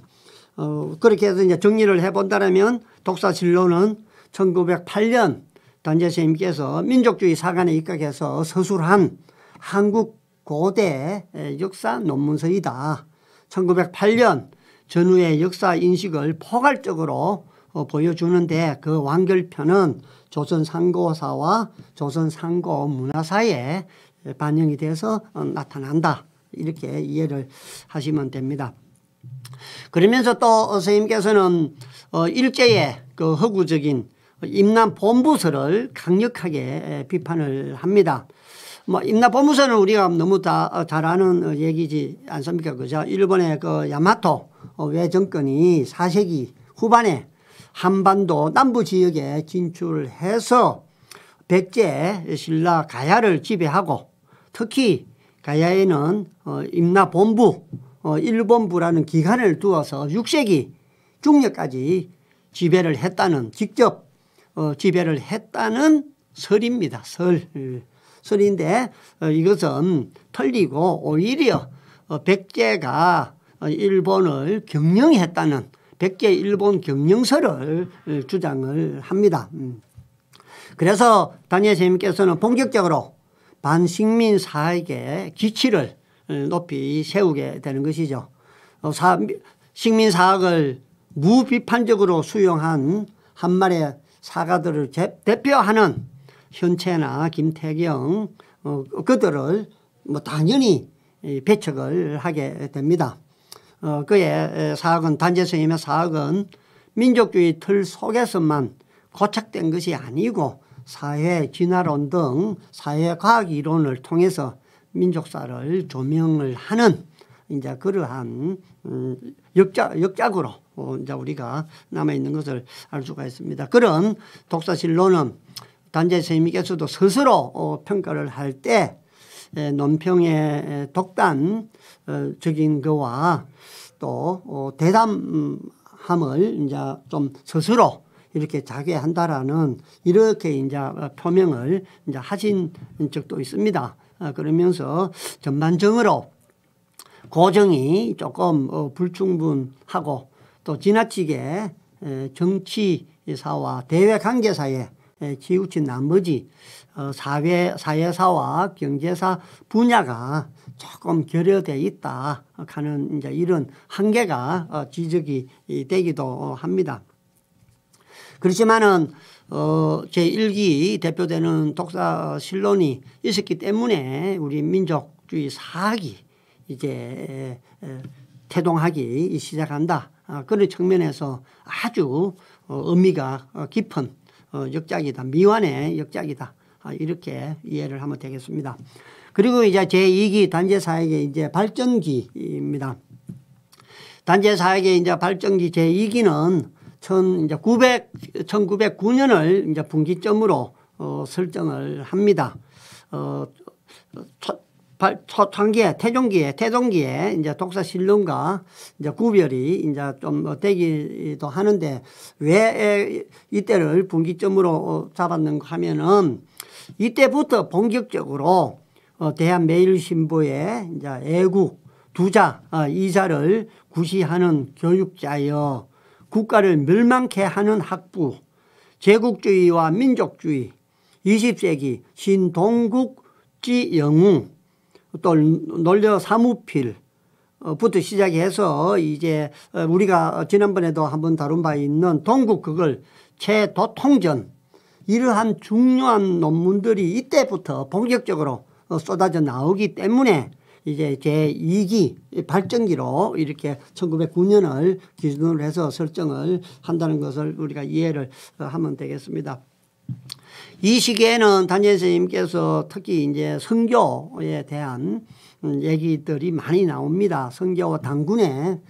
그렇게 해서 이제 정리를 해본다면 독사실로는 1908년 단재 선생님께서 민족주의 사관에 입각해서 서술한 한국 고대 역사 논문서이다. 1908년 전후의 역사 인식을 포괄적으로 보여주는데 그 완결편은 조선상고사와 조선상고 문화사에 반영이 돼서 나타난다. 이렇게 이해를 하시면 됩니다. 그러면서 또 선생님께서는 일제의 그 허구적인 임나본부설을 강력하게 비판을 합니다. 임나본부설은 우리가 너무 다 잘 아는 얘기지 않습니까? 그죠? 일본의 그 야마토 외정권이 4세기 후반에 한반도 남부 지역에 진출해서 백제 신라 가야를 지배하고 특히 가야에는 임나본부 1본부라는 기관을 두어서 6세기 중叶까지 지배를 했다는 직접 지배를 했다는 설입니다. 설인데 이것은 틀리고 오히려 백제가 일본을 경영했다는 백제 일본 경영설을 주장을 합니다. 그래서 단재 선생님께서는 본격적으로 반식민 사학의 기치를 높이 세우게 되는 것이죠. 식민 사학을 무비판적으로 수용한 한말의 사가들을 대표하는 현채나 김태경 그들을 당연히 배척을 하게 됩니다. 그의 사학은 단재 선생님의 사학은 민족주의 틀 속에서만 고착된 것이 아니고 사회 진화론 등 사회과학 이론을 통해서 민족사를 조명을 하는 이제 그러한 역작으로 이제 우리가 남아 있는 것을 알 수가 있습니다. 그런 독사실로는 단재 선생님께서도 스스로 평가를 할 때 논평의 독단적인 거와 또 대담함을 이제 좀 스스로 이렇게 자괴한다라는 이렇게 이제 표명을 이제 하신 적도 있습니다. 그러면서 전반적으로 고정이 조금 불충분하고 또 지나치게 정치사와 대외관계사에 치우친 나머지 사회사와 경제사 분야가 조금 결여되어 있다 하는 이제 이런 한계가 지적이 되기도 합니다. 그렇지만은 제1기 대표되는 독사실론이 있었기 때문에 우리 민족주의 사학이 이제 태동하기 시작한다. 그런 측면에서 아주 의미가 깊은 역작이다. 미완의 역작이다. 이렇게 이해를 하면 되겠습니다. 그리고 이제 제2기 단재사학의 이제 발전기입니다. 단재사학의 이제 발전기 제2기는 1909년을 이제 분기점으로 설정을 합니다. 초창기에 태동기에 이제 독사실론과 이제 구별이 이제 좀 되기도 하는데 왜 이때를 분기점으로 잡았는가 하면은 이때부터 본격적으로 대한매일신보의 이제 애국 두자 이자를 구시하는 교육자여 국가를 멸망케 하는 학부 제국주의와 민족주의 20세기 신동국 육지 영웅, 또 논려 사무필, 부터 시작해서 이제 우리가 지난번에도 한번 다룬 바 있는 동국극을 최도통전, 이러한 중요한 논문들이 이때부터 본격적으로 쏟아져 나오기 때문에 이제 제2기 발전기로 이렇게 1909년을 기준으로 해서 설정을 한다는 것을 우리가 이해를 하면 되겠습니다. 이 시기에는 단재 선생님께서 특히 이제 선교에 대한 얘기들이 많이 나옵니다. 선교와 당군에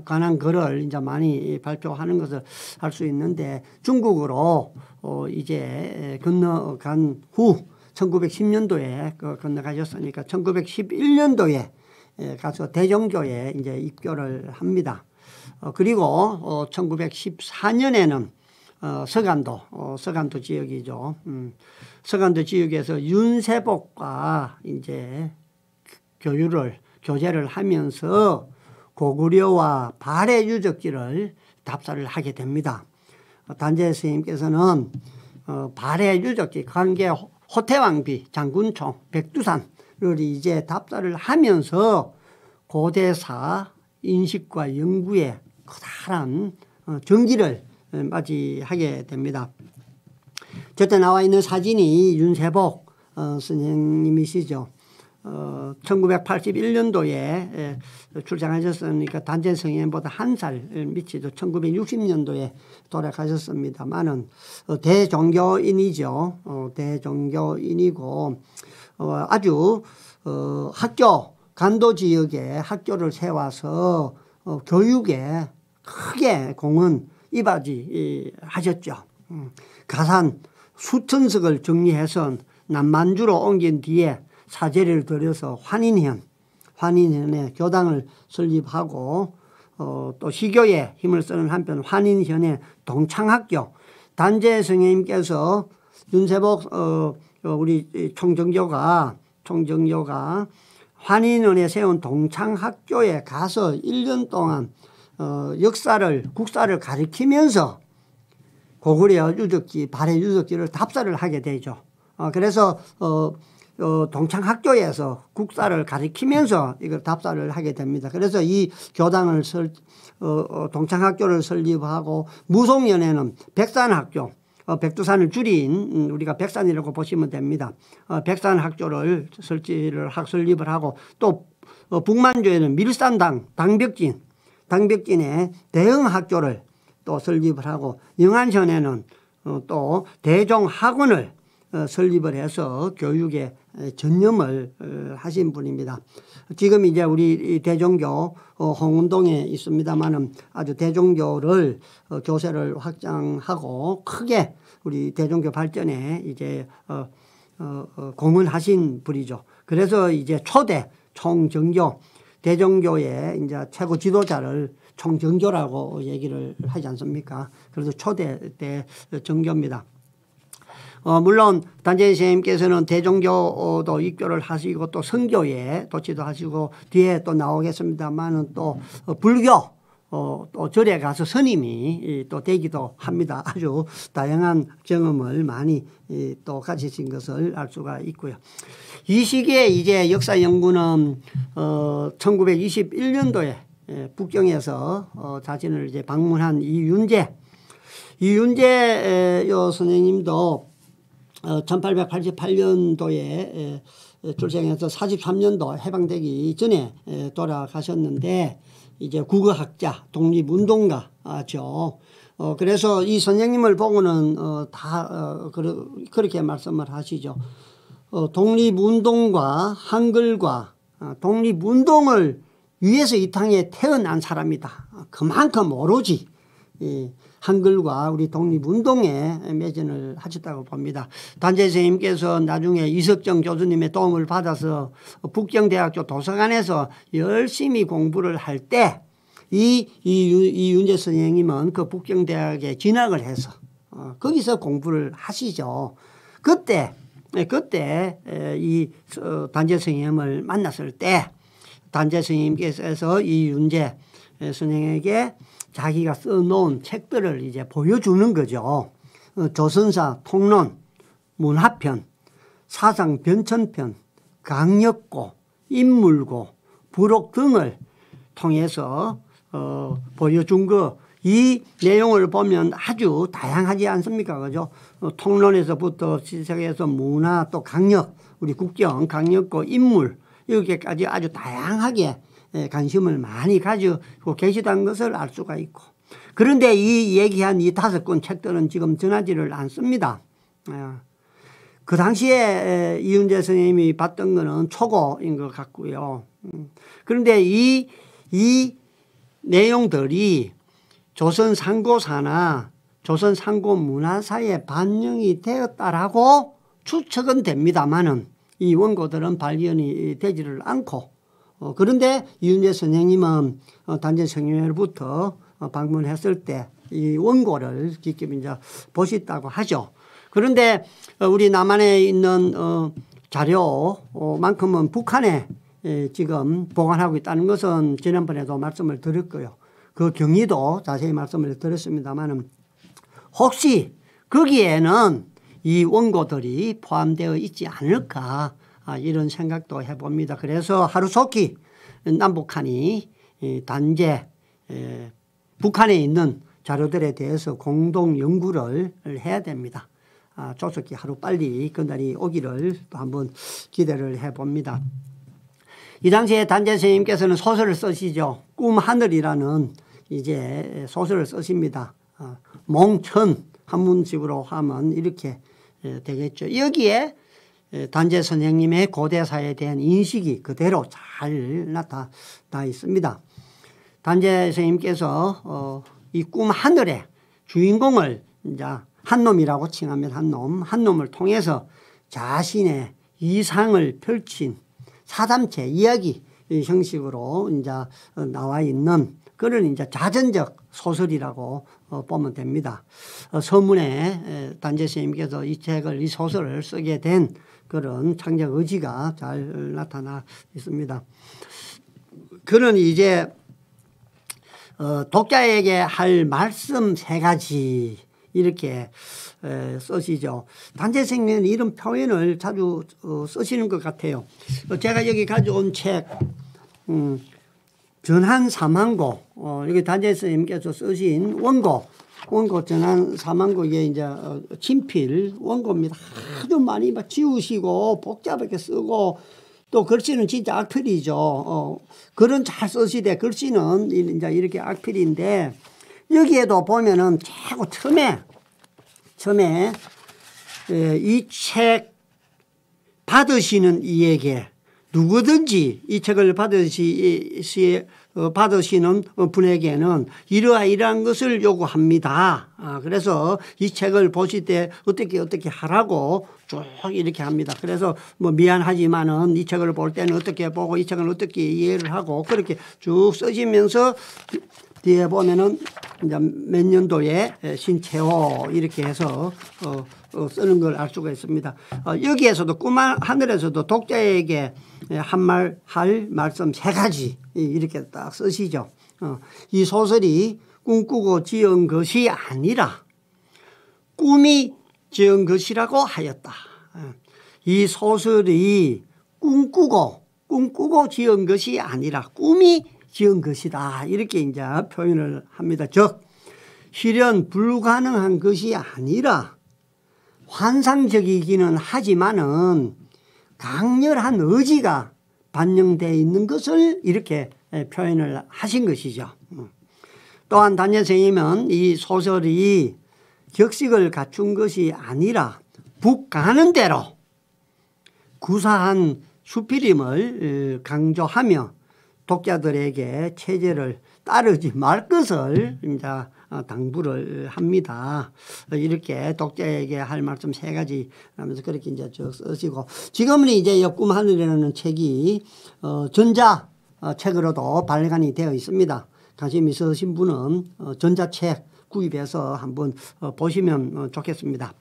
관한 글을 이제 많이 발표하는 것을 알 수 있는데, 중국으로 이제 건너간 후 1910년도에 건너가셨으니까 1911년도에 가서 대종교에 이제 입교를 합니다. 그리고 1914년에는 서간도 지역이죠. 서간도 지역에서 윤세복과 이제 교제를 하면서 고구려와 발해 유적지를 답사를 하게 됩니다. 단재 스님께서는 발해 유적지 관계 호태왕비, 장군총, 백두산을 이제 답사를 하면서 고대사 인식과 연구에 커다란 전기를 맞이하게 됩니다. 저때 나와 있는 사진이 윤세복 선생님이시죠. 1981년도에 출생하셨으니까 단재 성인보다 한 살 미치죠. 1960년도에 돌아가셨습니다만은 대종교인이죠. 대종교인이고 아주 학교 간도 지역에 학교를 세워서 교육에 크게 공헌 이바지 하셨죠. 가산 수천석을 정리해서 남만주로 옮긴 뒤에 사제를 들여서 환인현에 교당을 설립하고 또 시교에 힘을 쓰는 한편 환인현의 동창학교, 단재 선생님께서 윤세복 우리 총정교가 환인현에 세운 동창학교에 가서 1년 동안 국사를 가리키면서 고구려 유적지, 발해 유적지를 답사를 하게 되죠. 그래서 동창학교에서 국사를 가리키면서 이걸 답사를 하게 됩니다. 그래서 이 교당을 동창학교를 설립하고 무송년에는 백산학교, 백두산을 줄인 우리가 백산이라고 보시면 됩니다. 백산학교를 설립을 하고 또 북만주에는 밀산당, 당벽진에 대흥학교를 또 설립을 하고 영안현에는 또 대종학원을 설립을 해서 교육에 전념을 하신 분입니다. 지금 이제 우리 대종교 홍은동에 있습니다만은 아주 대종교를 교세를 확장하고 크게 우리 대종교 발전에 이제 공헌하신 분이죠. 그래서 이제 초대 총정교 대종교의 이제 최고 지도자를 총정교라고 얘기를 하지 않습니까? 그래서 초대 대정교입니다. 물론 단재 선생님께서는 대종교도 입교를 하시고 또 선교에 도취도 하시고 뒤에 또 나오겠습니다만은 또 불교 또 절에 가서 스님이 또 되기도 합니다. 아주 다양한 경험을 많이 또 가지신 것을 알 수가 있고요. 이 시기에 이제 역사 연구는 1921년도에 북경에서 자신을 이제 방문한 이윤재 선생님도 1888년도에 출생해서 43년도 해방되기 전에 돌아가셨는데 이제 국어학자, 독립운동가죠. 그래서 이 선생님을 보고는 그렇게 말씀을 하시죠. 독립운동과 한글과 독립운동을 위해서 이 땅에 태어난 사람이다. 그만큼 오로지 한글과 우리 독립운동에 매진을 하셨다고 봅니다. 단재 선생님께서 나중에 이석정 교수님의 도움을 받아서 북경대학교 도서관에서 열심히 공부를 할 때 이윤재 선생님은 그 북경대학에 진학을 해서 거기서 공부를 하시죠. 그때 이 단재 선생님을 만났을 때 단재 선생님께서 이윤재 선생에게 자기가 써놓은 책들을 이제 보여주는 거죠. 조선사, 통론, 문화편, 사상 변천편, 강력고, 인물고, 부록 등을 통해서 보여준 이 내용을 보면 아주 다양하지 않습니까? 그죠? 통론에서부터 시작해서 문화 또 강력, 우리 국정, 강력고, 인물 여기까지 아주 다양하게 관심을 많이 가지고 계시다는 것을 알 수가 있고, 그런데 이 얘기한 이 5권 책들은 지금 전하지를 않습니다. 그 당시에 이은재 선생님이 봤던 거는 초고인 것 같고요. 그런데 이 내용들이 조선 상고사나 조선 상고 문화사에 반영이 되었다라고 추측은 됩니다만은 이 원고들은 발견이 되지를 않고, 그런데 이은재 선생님은 단재 성명회로부터 방문했을 때 이 원고를 직접 이제 보셨다고 하죠. 그런데 우리 남한에 있는 자료만큼은 북한에 지금 보관하고 있다는 것은 지난번에도 말씀을 드렸고요. 그 경위도 자세히 말씀을 드렸습니다만, 혹시 거기에는 이 원고들이 포함되어 있지 않을까 이런 생각도 해봅니다. 그래서 하루속히 남북한이 단재 북한에 있는 자료들에 대해서 공동 연구를 해야 됩니다. 조속히 하루빨리 그날이 오기를 또 한번 기대를 해봅니다. 이 당시에 단재 선생님께서는 소설을 쓰시죠. 꿈하늘이라는 이제 소설을 쓰십니다. 몽천 한문식으로 하면 이렇게 되겠죠. 여기에 단재 선생님의 고대사에 대한 인식이 그대로 잘 나타나 있습니다. 단재 선생님께서 이 꿈하늘의 주인공을 이제 한 놈이라고 칭하면 한 놈을 통해서 자신의 이상을 펼친 사담체 이야기 형식으로 이제 나와 있는 그런 이제 자전적 소설이라고 보면 됩니다. 서문에 단재 선생님께서 이 책을, 이 소설을 쓰게 된 그런 창작 의지가 잘 나타나 있습니다. 그는 이제 독자에게 할 말씀 3가지 이렇게 쓰시죠. 단재 선생님은 이런 표현을 자주 쓰시는 것 같아요. 제가 여기 가져온 책 전한 사만고, 여기 단재 선생님께서 쓰신 원고 전한 사만고, 이게 이제 친필 원고입니다. 아주 많이 막 지우시고 복잡하게 쓰고, 또 글씨는 진짜 악필이죠. 글은 잘 쓰시되 글씨는 이제 이렇게 악필인데, 여기에도 보면은 최고 처음에 이 책 받으시는 이에게 누구든지 이 책을 받으시는 분에게는 이러한 것을 요구합니다. 그래서 이 책을 보실 때 어떻게 하라고 쭉 이렇게 합니다. 그래서 뭐 미안하지만은 이 책을 볼 때는 어떻게 보고 이 책을 어떻게 이해를 하고 그렇게 쭉 써지면서 뒤에 보면은 이제 몇 년도에 신채호 이렇게 해서 쓰는 걸 알 수가 있습니다. 여기에서도 꿈하늘에서도 독자에게 할 말씀 3가지 이렇게 딱 쓰시죠. 이 소설이 꿈꾸고 지은 것이 아니라 꿈이 지은 것이라고 하였다. 이 소설이 꿈꾸고 지은 것이 아니라 꿈이 지은 것이다. 이렇게 이제 표현을 합니다. 즉, 실현 불가능한 것이 아니라 환상적이기는 하지만은 강렬한 의지가 반영되어 있는 것을 이렇게 표현을 하신 것이죠. 또한 단재 선생님은 이 소설이 격식을 갖춘 것이 아니라 북 가는 대로 구사한 수필임을 강조하며 독자들에게 체제를 따르지 말 것을 이제 당부를 합니다. 이렇게 독자에게 할 말씀 3가지 하면서 그렇게 이제 쓰시고, 지금은 이제 꿈하늘이라는 책이 전자 책으로도 발간이 되어 있습니다. 관심 있으신 분은 전자책 구입해서 한번 보시면 좋겠습니다.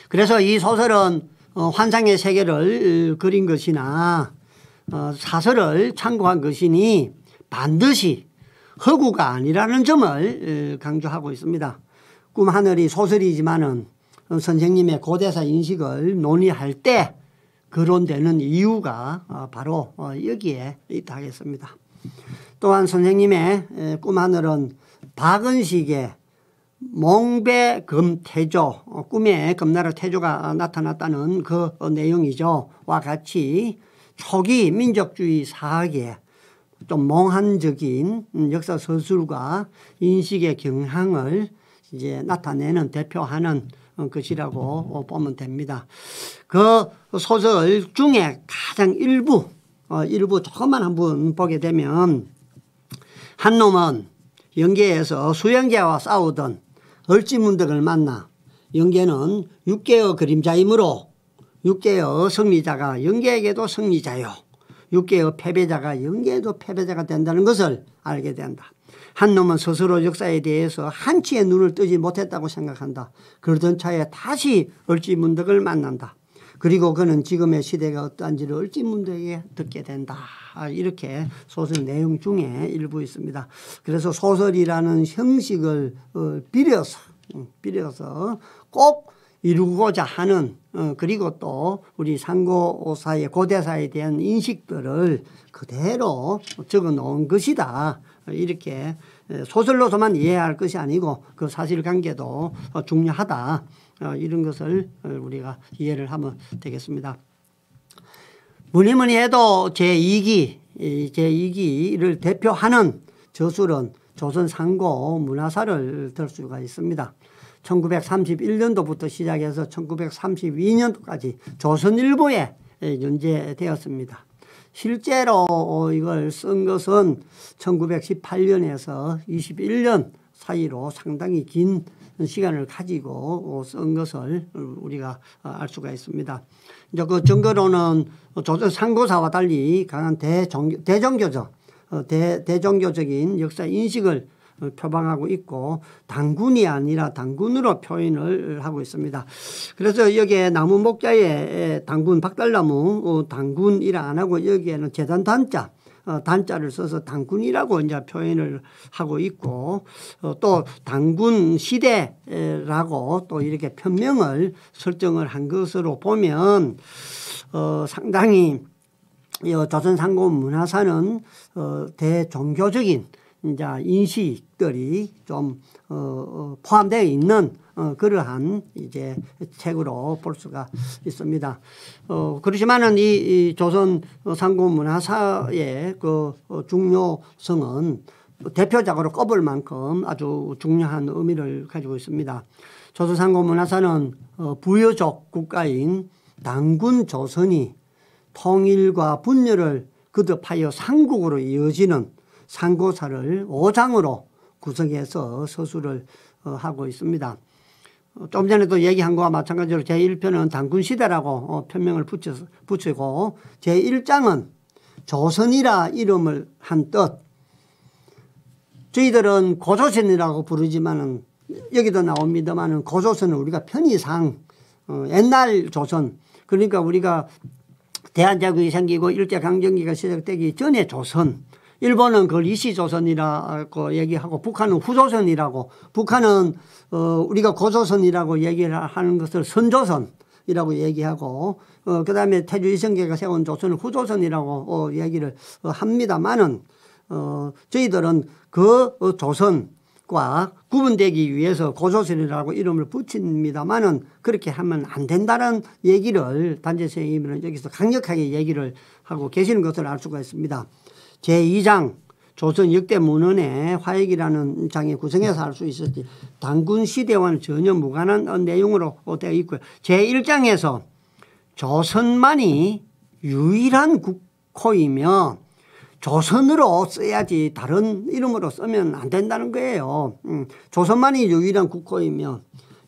그래서 이 소설은 환상의 세계를 그린 것이나 사설을 참고한 것이니 반드시 허구가 아니라는 점을 강조하고 있습니다. 꿈하늘이 소설이지만은 선생님의 고대사 인식을 논의할 때 거론되는 이유가 바로 여기에 있다 하겠습니다. 또한 선생님의 꿈하늘은 박은식의 몽배금태조, 꿈에 금나라 태조가 나타났다는 그 내용이죠. 와 같이 초기 민족주의 사학의 좀 몽환적인 역사 서술과 인식의 경향을 이제 나타내는 대표하는 것이라고 보면 됩니다. 그 소설 중에 가장 일부 조금만 한번 보게 되면 한 놈은 영계에서 수영계와 싸우던 얼지문덕을 만나 영계는 육계의 그림자이므로 육계의 승리자가 영계에게도 승리자요 육계의 패배자가 영계에도 패배자가 된다는 것을 알게 된다. 한 놈은 스스로 역사에 대해서 한치의 눈을 뜨지 못했다고 생각한다. 그러던 차에 다시 얼지문덕을 만난다. 그리고 그는 지금의 시대가 어떠한지를 얼지문덕에게 듣게 된다. 이렇게 소설 내용 중에 일부 있습니다. 그래서 소설이라는 형식을 빌려서 꼭 이루고자 하는 그리고 또 우리 상고사의 고대사에 대한 인식들을 그대로 적어 놓은 것이다. 이렇게 소설로서만 이해할 것이 아니고 그 사실관계도 중요하다. 이런 것을 우리가 이해를 하면 되겠습니다. 뭐니뭐니 해도 제2기를 대표하는 저술은 조선 상고 문화사를 들 수가 있습니다. 1931년도부터 시작해서 1932년도까지 조선일보에 연재되었습니다. 실제로 이걸 쓴 것은 1918년에서 21년 사이로 상당히 긴 시간을 가지고 쓴 것을 우리가 알 수가 있습니다. 이제 그 증거로는 조선 상고사와 달리 강한 대종교적인 역사 인식을 표방하고 있고 단군이 아니라 단군으로 표현을 하고 있습니다. 그래서 여기에 나무 목자에 단군 박달나무 단군이라 안 하고 여기에는 재단 단자를 써서 단군이라고 이제 표현을 하고 있고 또 단군 시대라고 또 이렇게 편명을 설정을 한 것으로 보면 상당히 조선 상고 문화사는 대종교적인 이제 인식들이 좀 포함되어 있는 그러한 이제 책으로 볼 수가 있습니다. 그렇지만은 이 조선 상고 문화사의 그 중요성은 대표작으로 꼽을 만큼 아주 중요한 의미를 가지고 있습니다. 조선 상고 문화사는 부여족 국가인 단군 조선이 통일과 분열을 거듭하여 삼국으로 이어지는 상고사를 5장으로 구성해서 서술을 하고 있습니다. 좀 전에도 얘기한 것과 마찬가지로 제1편은 단군시대라고 편명을 붙이고 제1장은 조선이라 이름을 한 뜻. 저희들은 고조선이라고 부르지만은 여기도 나옵니다만은 고조선은 우리가 편의상 옛날 조선, 그러니까 우리가 대한제국이 생기고 일제강점기가 시작되기 전에 조선, 일본은 그걸 이시조선이라고 얘기하고 북한은 후조선이라고, 북한은 우리가 고조선이라고 얘기를 하는 것을 선조선이라고 얘기하고 그다음에 태조 이성계가 세운 조선을 후조선이라고 얘기를 합니다만은 저희들은 그 조선과 구분되기 위해서 고조선이라고 이름을 붙입니다만은 그렇게 하면 안 된다는 얘기를 단재 선생님은 여기서 강력하게 얘기를 하고 계시는 것을 알 수가 있습니다. 제2장 조선 역대 문헌의 화액이라는 장에 구성해서 알 수 있었지 단군 시대와는 전혀 무관한 내용으로 되어 있고요. 제1장에서 조선만이 유일한 국호이며 조선으로 써야지 다른 이름으로 쓰면 안 된다는 거예요. 조선만이 유일한 국호이며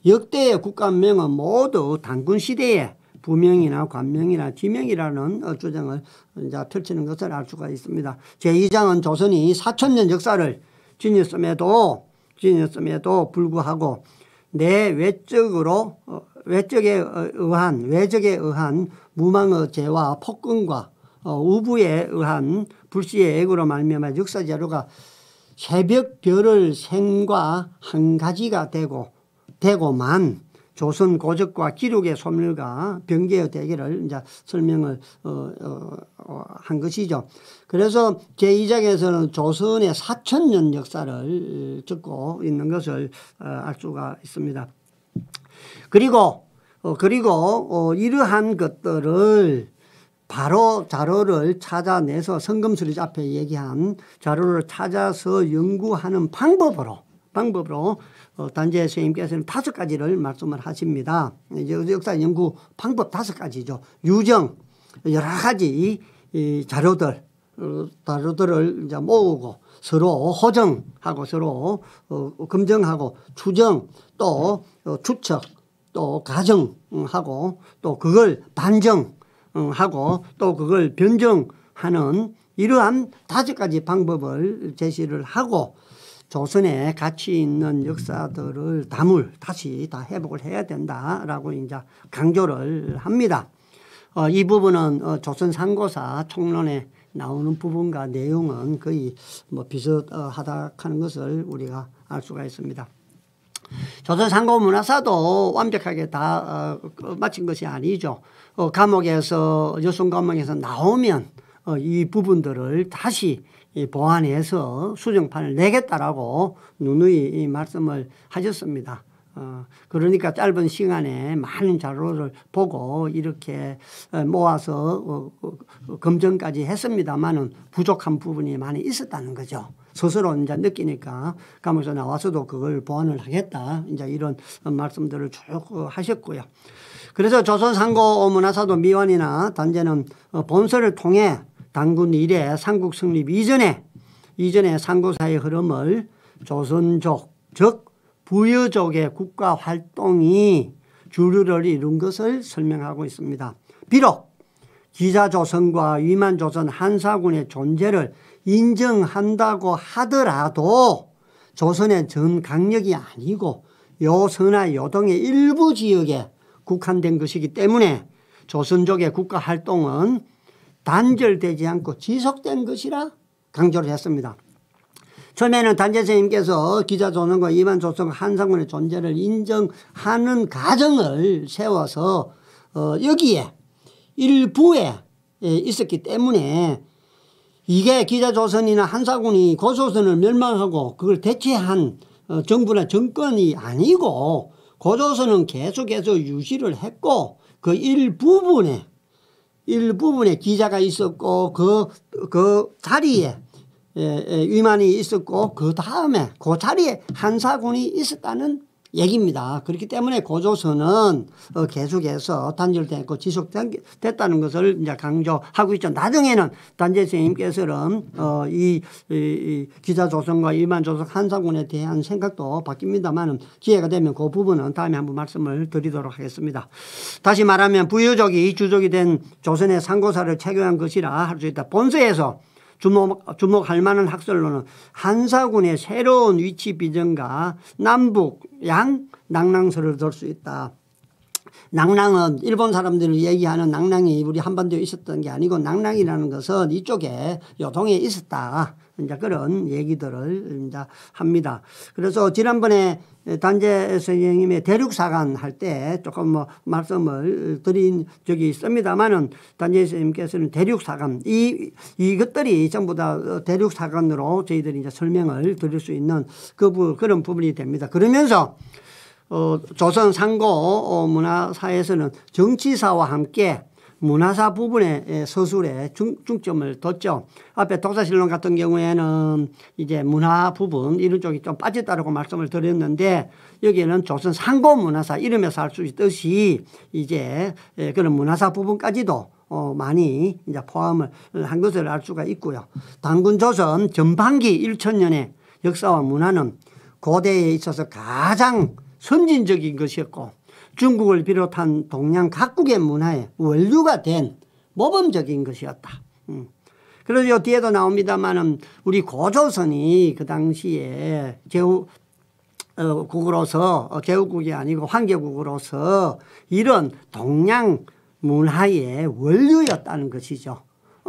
역대의 국가명은 모두 단군 시대에 부명이나 관명이나 지명이라는 주장을 이제 펼치는 것을 알 수가 있습니다. 제2장은 조선이 4,000년 역사를 지녔음에도 불구하고 외적에 의한 무망의 죄와 폭군과 우부에 의한 불시의 액으로 말미암아 역사 자료가 새벽별을 생과 한 가지가 되고만 조선 고적과 기록의 소멸과 병계의 대계를 이제 설명을 한 것이죠. 그래서 제2장에서는 조선의 4,000년 역사를 적고 있는 것을 알 수가 있습니다. 그리고 이러한 것들을 바로 자료를 찾아내서 성금수리 앞에 얘기한 자료를 찾아서 연구하는 방법으로 단재 선생님께서는 5가지를 말씀을 하십니다. 역사 연구 방법 5가지죠. 유정, 여러 가지 자료들을 이제 모으고 서로 호정하고 서로 검증하고 추정, 또 추측, 또 가정하고 또 그걸 반정하고 또 그걸 변정하는 이러한 5가지 방법을 제시를 하고 조선의 가치 있는 역사들을 다시 다 회복을 해야 된다라고 이제 강조를 합니다. 이 부분은 조선 상고사 총론에 나오는 부분과 내용은 거의 비슷하다 하는 것을 우리가 알 수가 있습니다. 조선 상고 문화사도 완벽하게 다 마친 것이 아니죠. 감옥에서 여순 감옥에서 나오면 이 부분들을 다시 보완해서 수정판을 내겠다라고 누누이 말씀을 하셨습니다. 그러니까 짧은 시간에 많은 자료를 보고 이렇게 모아서 검증까지 했습니다만은 부족한 부분이 많이 있었다는 거죠. 스스로 이제 느끼니까 감옥에서 나와서도 그걸 보완을 하겠다. 이제 이런 말씀들을 쭉 하셨고요. 그래서 조선 상고 문화사도 미완이나 단재는 본서를 통해 단군 이래 삼국 성립 이전에 상고사의 흐름을 조선족, 즉 부여족의 국가 활동이 주류를 이룬 것을 설명하고 있습니다. 비록 기자조선과 위만조선 한사군의 존재를 인정한다고 하더라도 조선의 전 강력이 아니고 요서나 요동의 일부 지역에 국한된 것이기 때문에 조선족의 국가 활동은 단절되지 않고 지속된 것이라 강조를 했습니다. 처음에는 단재 선생님께서 기자조선과 위만조선과 한사군의 존재를 인정하는 가정을 세워서 여기에 일부에 있었기 때문에 이게 기자조선이나 한사군이 고조선을 멸망하고 그걸 대체한 정부나 정권이 아니고 고조선은 계속해서 유지를 했고 그 일부분에 기자가 있었고 그 자리에 위만이 있었고 그 다음에 그 자리에 한사군이 있었다는 얘기입니다. 그렇기 때문에 고조선은 계속해서 단절됐고 지속됐다는 것을 이제 강조하고 있죠. 나중에는 단재 선생님께서는 이 기자조선과 위만조선 한사군에 대한 생각도 바뀝니다만 기회가 되면 그 부분은 다음에 한번 말씀을 드리도록 하겠습니다. 다시 말하면 부여족이 주족이 된 조선의 상고사를 체결한 것이라 할 수 있다. 본서에서 주목할 만한 학설로는 한사군의 새로운 위치 비전과 남북 양 낭랑설을 들 수 있다. 낭랑은 일본 사람들이 얘기하는 낭랑이 우리 한반도에 있었던 게 아니고 낭랑이라는 것은 이쪽에 요동에 있었다. 이제 그런 얘기들을 이제 합니다. 그래서 지난번에 단재 선생님의 대륙사관 할 때 조금 말씀을 드린 적이 있습니다만은 단재 선생님께서는 대륙사관 이것들이 전부 다 대륙사관으로 저희들이 이제 설명을 드릴 수 있는 그런 부분이 됩니다. 그러면서 조선 상고 문화사에서는 정치사와 함께 문화사 부분의 서술에 중점을 뒀죠. 앞에 독사실론 같은 경우에는 이제 문화 부분 이런 쪽이 좀 빠졌다라고 말씀을 드렸는데 여기에는 조선 상고 문화사 이름에서 알 수 있듯이 이제 그런 문화사 부분까지도 많이 이제 포함을 한 것을 알 수가 있고요. 단군 조선 전반기 1000년의 역사와 문화는 고대에 있어서 가장 선진적인 것이었고 중국을 비롯한 동양 각국의 문화에 원류가 된 모범적인 것이었다. 그래서 요 뒤에도 나옵니다만은 우리 고조선이 그 당시에 제후국으로서 제후국이 아니고 황제국으로서 이런 동양 문화의 원류였다는 것이죠.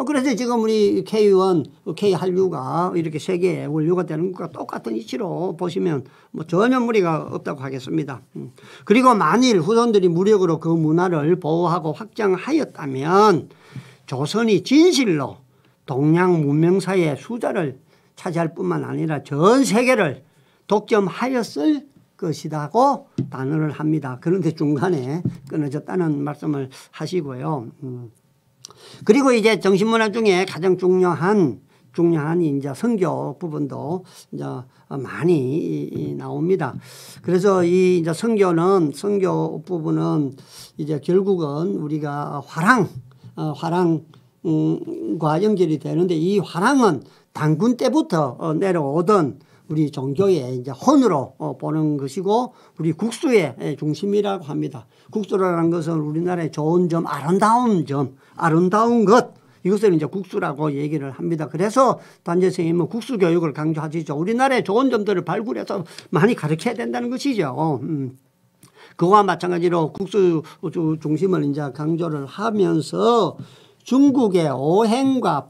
그래서 지금 우리 K1, K한류가 이렇게 세계의 원료가 되는 것과 똑같은 이치로 보시면 뭐 전혀 무리가 없다고 하겠습니다. 그리고 만일 후손들이 무력으로 그 문화를 보호하고 확장하였다면 조선이 진실로 동양 문명사의 수자를 차지할 뿐만 아니라 전 세계를 독점하였을 것이라고 단언을 합니다. 그런데 중간에 끊어졌다는 말씀을 하시고요. 그리고 이제 정신문화 중에 가장 중요한 이제 성교 부분도 이제 많이 나옵니다. 그래서 이 이제 성교 부분은 이제 결국은 우리가 화랑과 연결이 되는데, 이 화랑은 단군 때부터 내려오던 우리 종교의 이제 혼으로 보는 것이고, 우리 국수의 중심이라고 합니다. 국수라는 것은 우리나라의 좋은 점, 아름다운 것, 이것을 이제 국수라고 얘기를 합니다. 그래서 단재 선생님은 국수 교육을 강조하시죠. 우리나라의 좋은 점들을 발굴해서 많이 가르쳐야 된다는 것이죠. 그와 마찬가지로 국수 중심을 이제 강조를 하면서 중국의 오행과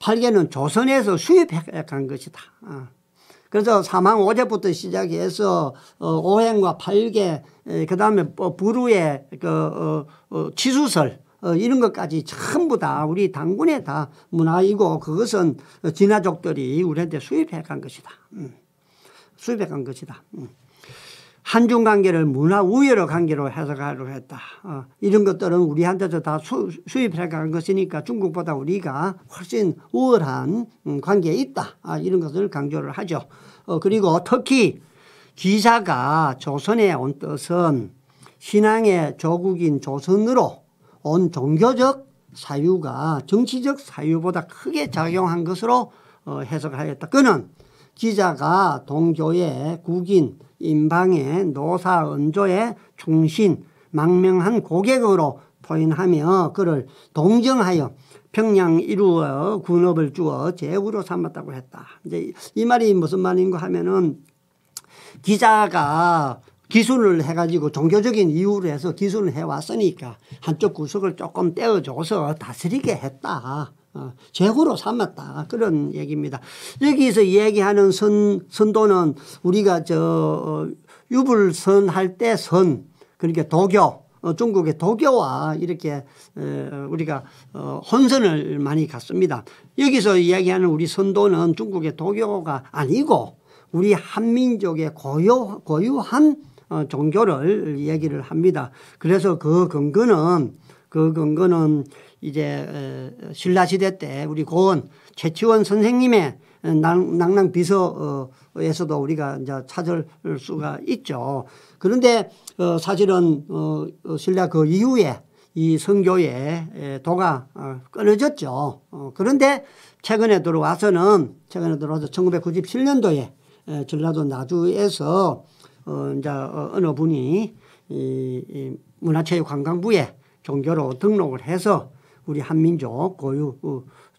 팔계는 조선에서 수입해 간 것이다. 그래서 사망 오제부터 시작해서 오행과 팔계, 그 다음에 부루의 치수설, 이런 것까지 전부 다 우리 당군의 다 문화이고, 그것은 진화족들이 우리한테 수입해 간 것이다. 수입해 간 것이다. 한중 관계를 문화 우열의 관계로 해석하려고 했다. 이런 것들은 우리한테서 다 수입해 간 것이니까 중국보다 우리가 훨씬 우월한 관계에 있다. 이런 것을 강조를 하죠. 그리고 특히 기자가 조선에 온 뜻은 신앙의 조국인 조선으로 온 종교적 사유가 정치적 사유보다 크게 작용한 것으로 해석하였다. 그는 기자가 동교의 국인, 인방의 노사, 은조의 충신, 망명한 고객으로 포인하며 그를 동정하여 평양 이루어 군업을 주어 제후로 삼았다고 했다. 이제 이 말이 무슨 말인가 하면은, 기자가 기술을 해가지고 종교적인 이유로 해서 기술을 해왔으니까 한쪽 구석을 조금 떼어줘서 다스리게 했다. 제후로 삼았다. 그런 얘기입니다. 여기서 이야기하는 선도는 우리가 유불선 할 때 그러니까 도교, 중국의 도교와 이렇게 우리가 혼선을 많이 갖습니다. 여기서 이야기하는 우리 선도는 중국의 도교가 아니고 우리 한민족의 고유한 종교를 얘기를 합니다. 그래서 그 근거는 이제 신라시대 때 우리 고은 최치원 선생님의 낭랑비서에서도 우리가 이제 찾을 수가 있죠. 그런데 사실은 신라 그 이후에 이 선교의 도가 끊어졌죠. 그런데 최근에 들어와서 1997년도에 전라도 나주에서 이제 어느 분이 이 문화체육관광부에 종교로 등록을 해서 우리 한민족 고유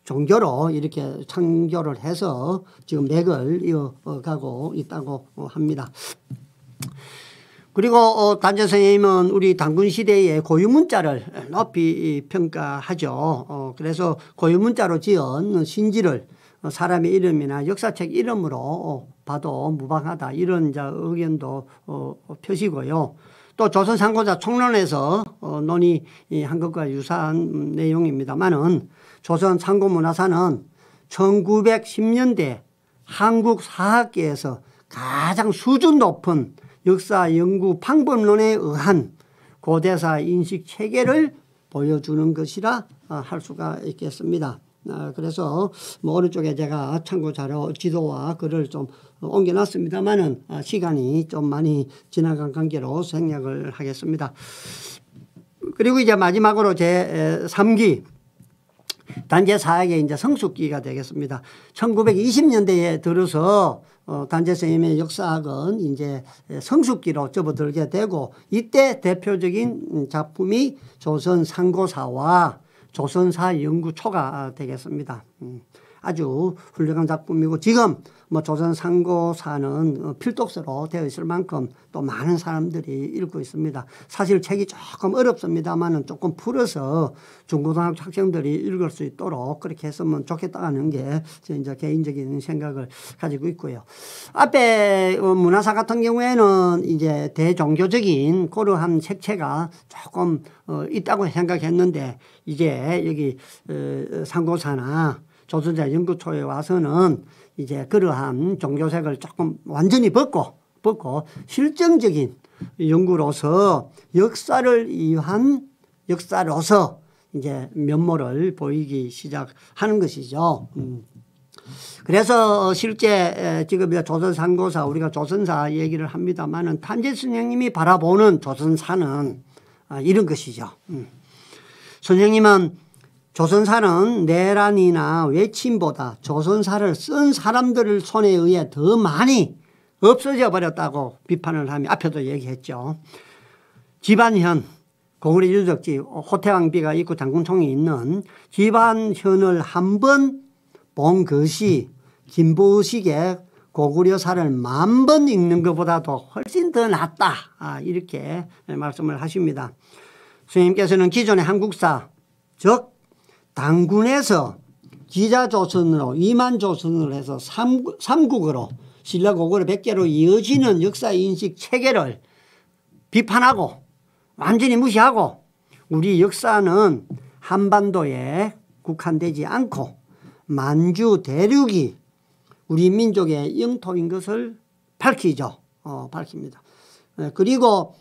종교로 이렇게 창조를 해서 지금 맥을 이어가고 있다고 합니다. 그리고 단재 선생님은 우리 단군 시대의 고유문자를 높이 평가하죠. 그래서 고유문자로 지은 신지를 사람의 이름이나 역사책 이름으로 봐도 무방하다, 이런 의견도 펴시고요. 또 조선 상고자 총론에서 논의한 것과 유사한 내용입니다만은, 조선 상고문화사는 1910년대 한국 사학계에서 가장 수준 높은 역사 연구 방법론에 의한 고대사 인식 체계를 보여주는 것이라 할 수가 있겠습니다. 그래서 뭐 어느 쪽에 제가 참고 자료 지도와 글을 좀 옮겨놨습니다만은 시간이 좀 많이 지나간 관계로 생략을 하겠습니다. 그리고 이제 마지막으로 제 3기 단재 사학의 이제 성숙기가 되겠습니다. 1920년대에 들어서 단재 선생님의 역사학은 이제 성숙기로 접어들게 되고, 이때 대표적인 작품이 조선 상고사와 조선사 연구초가 되겠습니다. 아주 훌륭한 작품이고 지금 뭐 조선상고사는 필독서로 되어 있을 만큼 또 많은 사람들이 읽고 있습니다. 사실 책이 조금 어렵습니다만은 조금 풀어서 중고등학교 학생들이 읽을 수 있도록 그렇게 했으면 좋겠다는 게 제 이제 개인적인 생각을 가지고 있고요. 앞에 문화사 같은 경우에는 이제 대종교적인 그러한 색채가 조금 있다고 생각했는데 이제 여기 상고사나 조선사 연구초에 와서는 이제 그러한 종교색을 조금 완전히 벗고 실정적인 연구로서 역사를 위한 역사로서 이제 면모를 보이기 시작하는 것이죠. 그래서 실제 지금 조선상고사 우리가 조선사 얘기를 합니다마는 탄재 선생님이 바라보는 조선사는 이런 것이죠. 선생님은 조선사는 내란이나 외침보다 조선사를 쓴 사람들을 손에 의해 더 많이 없어져 버렸다고 비판을 하며 앞에도 얘기했죠. 집안현, 고구려 유적지, 호태왕비가 있고 장군총이 있는 집안현을 한번 본 것이 김보식의 고구려사를 10,000번 읽는 것보다도 훨씬 더 낫다. 이렇게 말씀을 하십니다. 선생님께서는 기존의 한국사 즉 당군에서 기자조선으로 이만조선으로 해서 삼국으로 신라 고구려 백제로 이어지는 역사인식 체계를 비판하고 완전히 무시하고 우리 역사는 한반도에 국한되지 않고 만주 대륙이 우리 민족의 영토인 것을 밝히죠. 밝힙니다. 그리고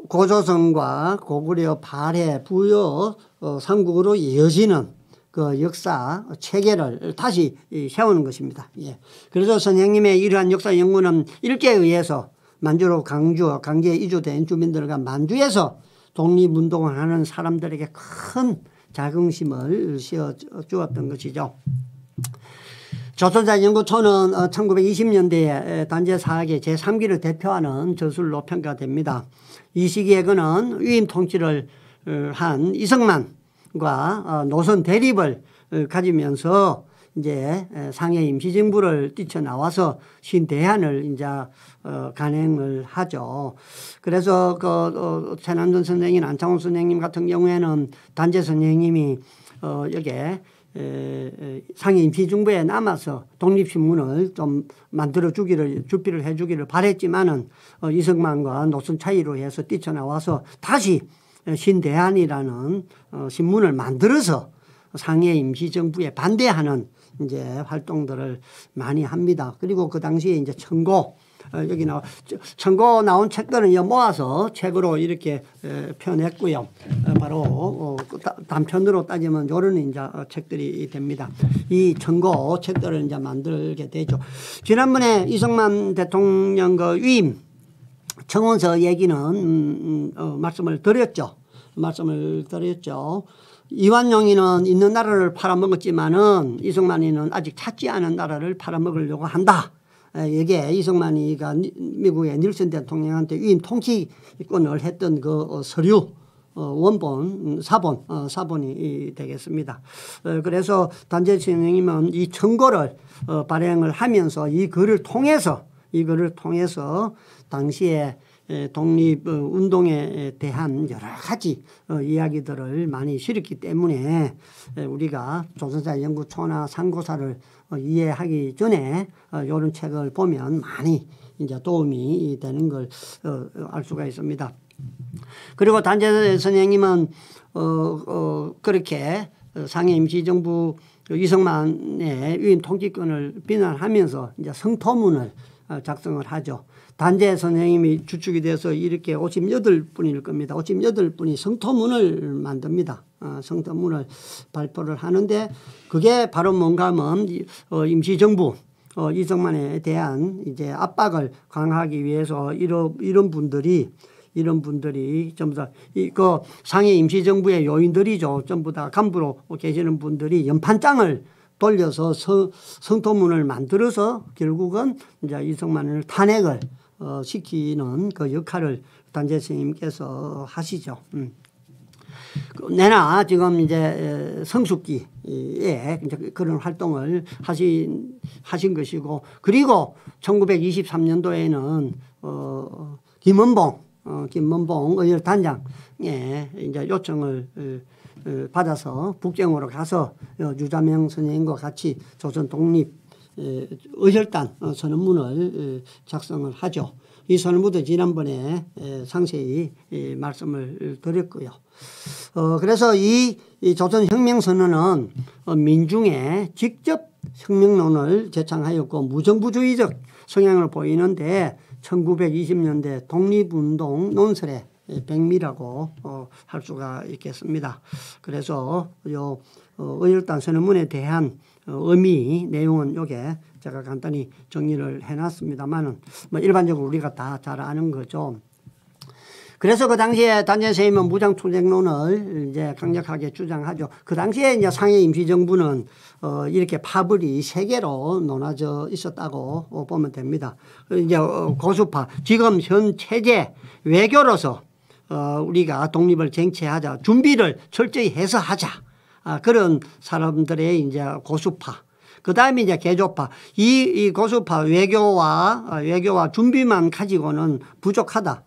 고조선과 고구려 발해 부여 삼국으로 이어지는 그 역사 체계를 다시 세우는 것입니다. 예. 그래서 선생님의 이러한 역사 연구는 일제에 의해서 만주로 강제에 이주된 주민들과 만주에서 독립운동을 하는 사람들에게 큰 자긍심을 씌워 주었던 것이죠. 조선사 연구초는 1920년대에 단제사학의 제3기를 대표하는 저술로 평가됩니다. 이 시기에 그는 위임 통치를 한 이승만과 노선 대립을 가지면서 이제 상해 임시정부를 뛰쳐나와서 신대한을 이제 간행을 하죠. 그래서 최남준 선생님, 안창호 선생님 같은 경우에는 단재 선생님이 여기에 상해 임시정부에 남아서 독립신문을 좀 만들어 주기를 해주기를 바랬지만은 이승만과 노선 차이로 해서 뛰쳐나와서 다시 신대한이라는 신문을 만들어서 상해 임시정부에 반대하는 이제 활동들을 많이 합니다. 그리고 그 당시에 이제 청고 청고 나온 책들은 모아서 책으로 이렇게 펴냈고요. 바로 단편으로 따지면 이런 이제 책들이 됩니다. 이 청고 책들을 이제 만들게 되죠. 지난번에 이승만 대통령 그 위임 청원서 얘기는 말씀을 드렸죠. 이완용이는 있는 나라를 팔아먹었지만은 이승만이는 아직 찾지 않은 나라를 팔아먹으려고 한다. 이게 이승만이가 미국의 닐슨 대통령한테 위임 통치권을 했던 그 서류 원본 사본이 되겠습니다. 그래서 단재 선생님은 이 청고를 발행을 하면서 이 글을 통해서 당시에 독립운동에 대한 여러 가지 이야기들을 많이 실었기 때문에 우리가 조선사 연구초나 상고사를 이해하기 전에 이런 책을 보면 많이 이제 도움이 되는 걸 알 수가 있습니다. 그리고 단재 선생님은 그렇게 상해 임시정부 이승만의 위임 통치권을 비난하면서 이제 성토문을 작성을 하죠. 단재 선생님이 주축이 돼서 이렇게 58분일 겁니다. 58분이 성토문을 만듭니다. 성토문을 발표를 하는데 그게 바로 뭔가 하면 임시정부 이승만에 대한 이제 압박을 강화하기 위해서 이런 분들이 전부 다 그 상해 임시정부의 요인들이죠. 전부 다 간부로 계시는 분들이 연판장을 돌려서 성토문을 만들어서 결국은 이제 이승만을 탄핵을 시키는 그 역할을 단재 선생님께서 하시죠. 내나 지금 이제 성숙기에 이제 그런 활동을 하신 것이고, 그리고 1923년도에는 김원봉 의열단장에 이제 요청을 받아서 북경으로 가서 유자명 선생님과 같이 조선 독립 의열단 선언문을 작성을 하죠. 이 선언문도 지난번에 상세히 말씀을 드렸고요. 그래서 이 조선혁명선언은 민중에 직접 혁명론을 제창하였고 무정부주의적 성향을 보이는데 1920년대 독립운동 논설의 백미라고 할 수가 있겠습니다. 그래서 요 의열단 선언문에 대한 의미 내용은 요게 제가 간단히 정리를 해놨습니다만은 뭐 일반적으로 우리가 다 잘 아는 거죠. 그래서 그 당시에 단재 선생님은 무장투쟁론을 이제 강력하게 주장하죠. 그 당시에 이제 상해 임시정부는 이렇게 파벌이 세 개로 나눠져 있었다고 보면 됩니다. 이제 고수파, 지금 현 체제 외교로서 우리가 독립을 쟁취하자, 준비를 철저히 해서 하자. 그런 사람들의 이제 고수파. 그 다음에 이제 개조파. 이 고수파 외교와 준비만 가지고는 부족하다.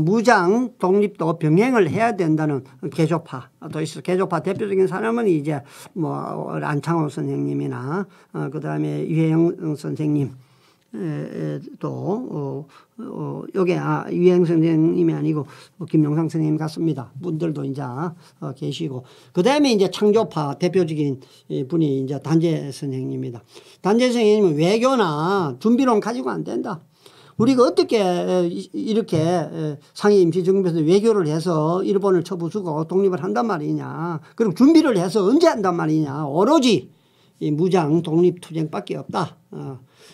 무장 독립도 병행을 해야 된다는 개조파도 있어. 개조파 대표적인 사람은 이제 뭐 안창호 선생님이나 그 다음에 유해영 선생님 또 요게 유해영 선생님이 아니고 김용상 선생님 같습니다. 분들도 이제 계시고, 그 다음에 이제 창조파 대표적인 분이 이제 단재 선생님입니다. 단재 선생님은 외교나 준비론 가지고 안 된다. 우리가 어떻게 이렇게 상해 임시정부에서 외교를 해서 일본을 쳐부수고 독립을 한단 말이냐. 그리고 준비를 해서 언제 한단 말이냐. 오로지 이 무장 독립투쟁밖에 없다.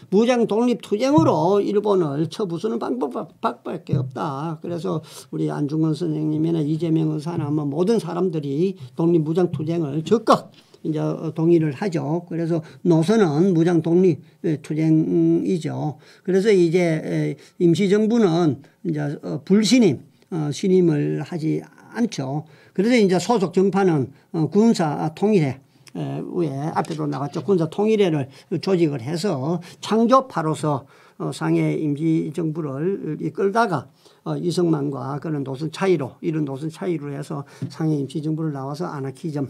무장 독립투쟁으로 일본을 쳐부수는 방법밖에 없다. 그래서 우리 안중근 선생님이나 이재명 의사나 뭐 모든 사람들이 독립무장투쟁을 적극 이제 동의를 하죠. 그래서 노선은 무장 독립 투쟁이죠. 그래서 이제 임시정부는 이제 신임을 하지 않죠. 그래서 이제 소속 정파는 군사 통일회 왜 앞에도 나왔죠. 군사 통일회를 조직을 해서 창조파로서 상해 임시정부를 이끌다가 이승만과 그런 이런 노선 차이로 해서 상해 임시정부를 나와서 아나키즘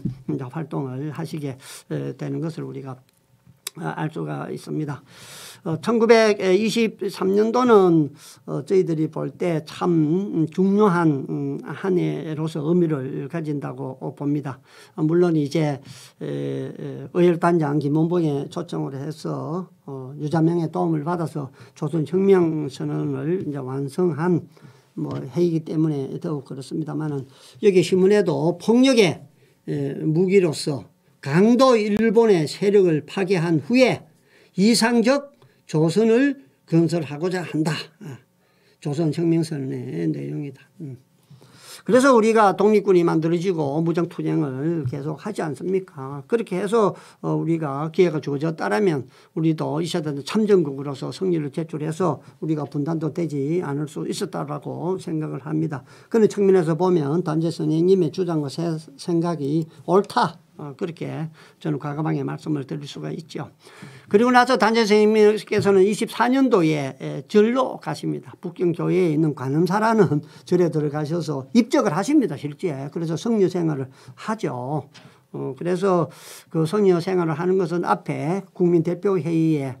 활동을 하시게 되는 것을 우리가 알 수가 있습니다. 1923년도는 저희들이 볼 때 참 중요한 한 해로서 의미를 가진다고 봅니다. 물론 이제 의열단장 김원봉의 초청을 해서 유자명의 도움을 받아서 조선혁명선언을 이제 완성한 해이기 때문에 더욱 그렇습니다만은, 여기 신문에도 폭력의 무기로서 강도 일본의 세력을 파괴한 후에 이상적 조선을 건설하고자 한다. 조선혁명선언의 내용이다. 그래서 우리가 독립군이 만들어지고 무장투쟁을 계속 하지 않습니까? 그렇게 해서 우리가 기회가 주어졌다라면 우리도 이사단 참전국으로서 승리를 제출해서 우리가 분단도 되지 않을 수 있었다라고 생각을 합니다. 그런 측면에서 보면 단재 선생님의 주장과 생각이 옳다. 그렇게 저는 과감하게 말씀을 드릴 수가 있죠. 그리고 나서 단재 선생님께서는 24년도에 절로 가십니다. 북경교회에 있는 관음사라는 절에 들어가셔서 입적을 하십니다. 실제. 그래서 성녀 생활을 하죠. 그래서 그 성녀 생활을 하는 것은 앞에 국민대표회의에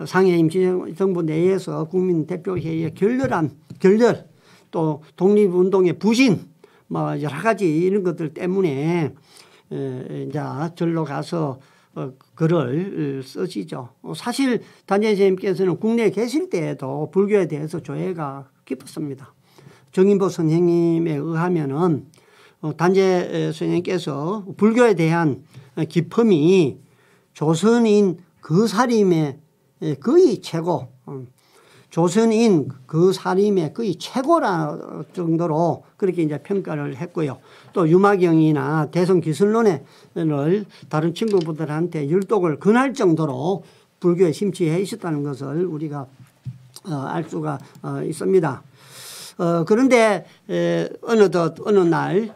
상해 임시정부 내에서 국민대표회의에 결렬 또 독립운동의 부신 여러 가지 이런 것들 때문에 이제 절로 가서 글을 쓰시죠. 사실 단재 선생님께서는 국내에 계실 때에도 불교에 대해서 조예가 깊었습니다. 정인보 선생님에 의하면은 단재 선생님께서 불교에 대한 기품이 조선인 그 살림의 거의 최고, 조선인 그 살림의 거의 최고라 정도로 그렇게 이제 평가를 했고요. 또 유마경이나 대성기술론을 다른 친구분들한테 율독을 권할 정도로 불교에 심취해 있었다는 것을 우리가 알 수가 있습니다. 그런데 어느 날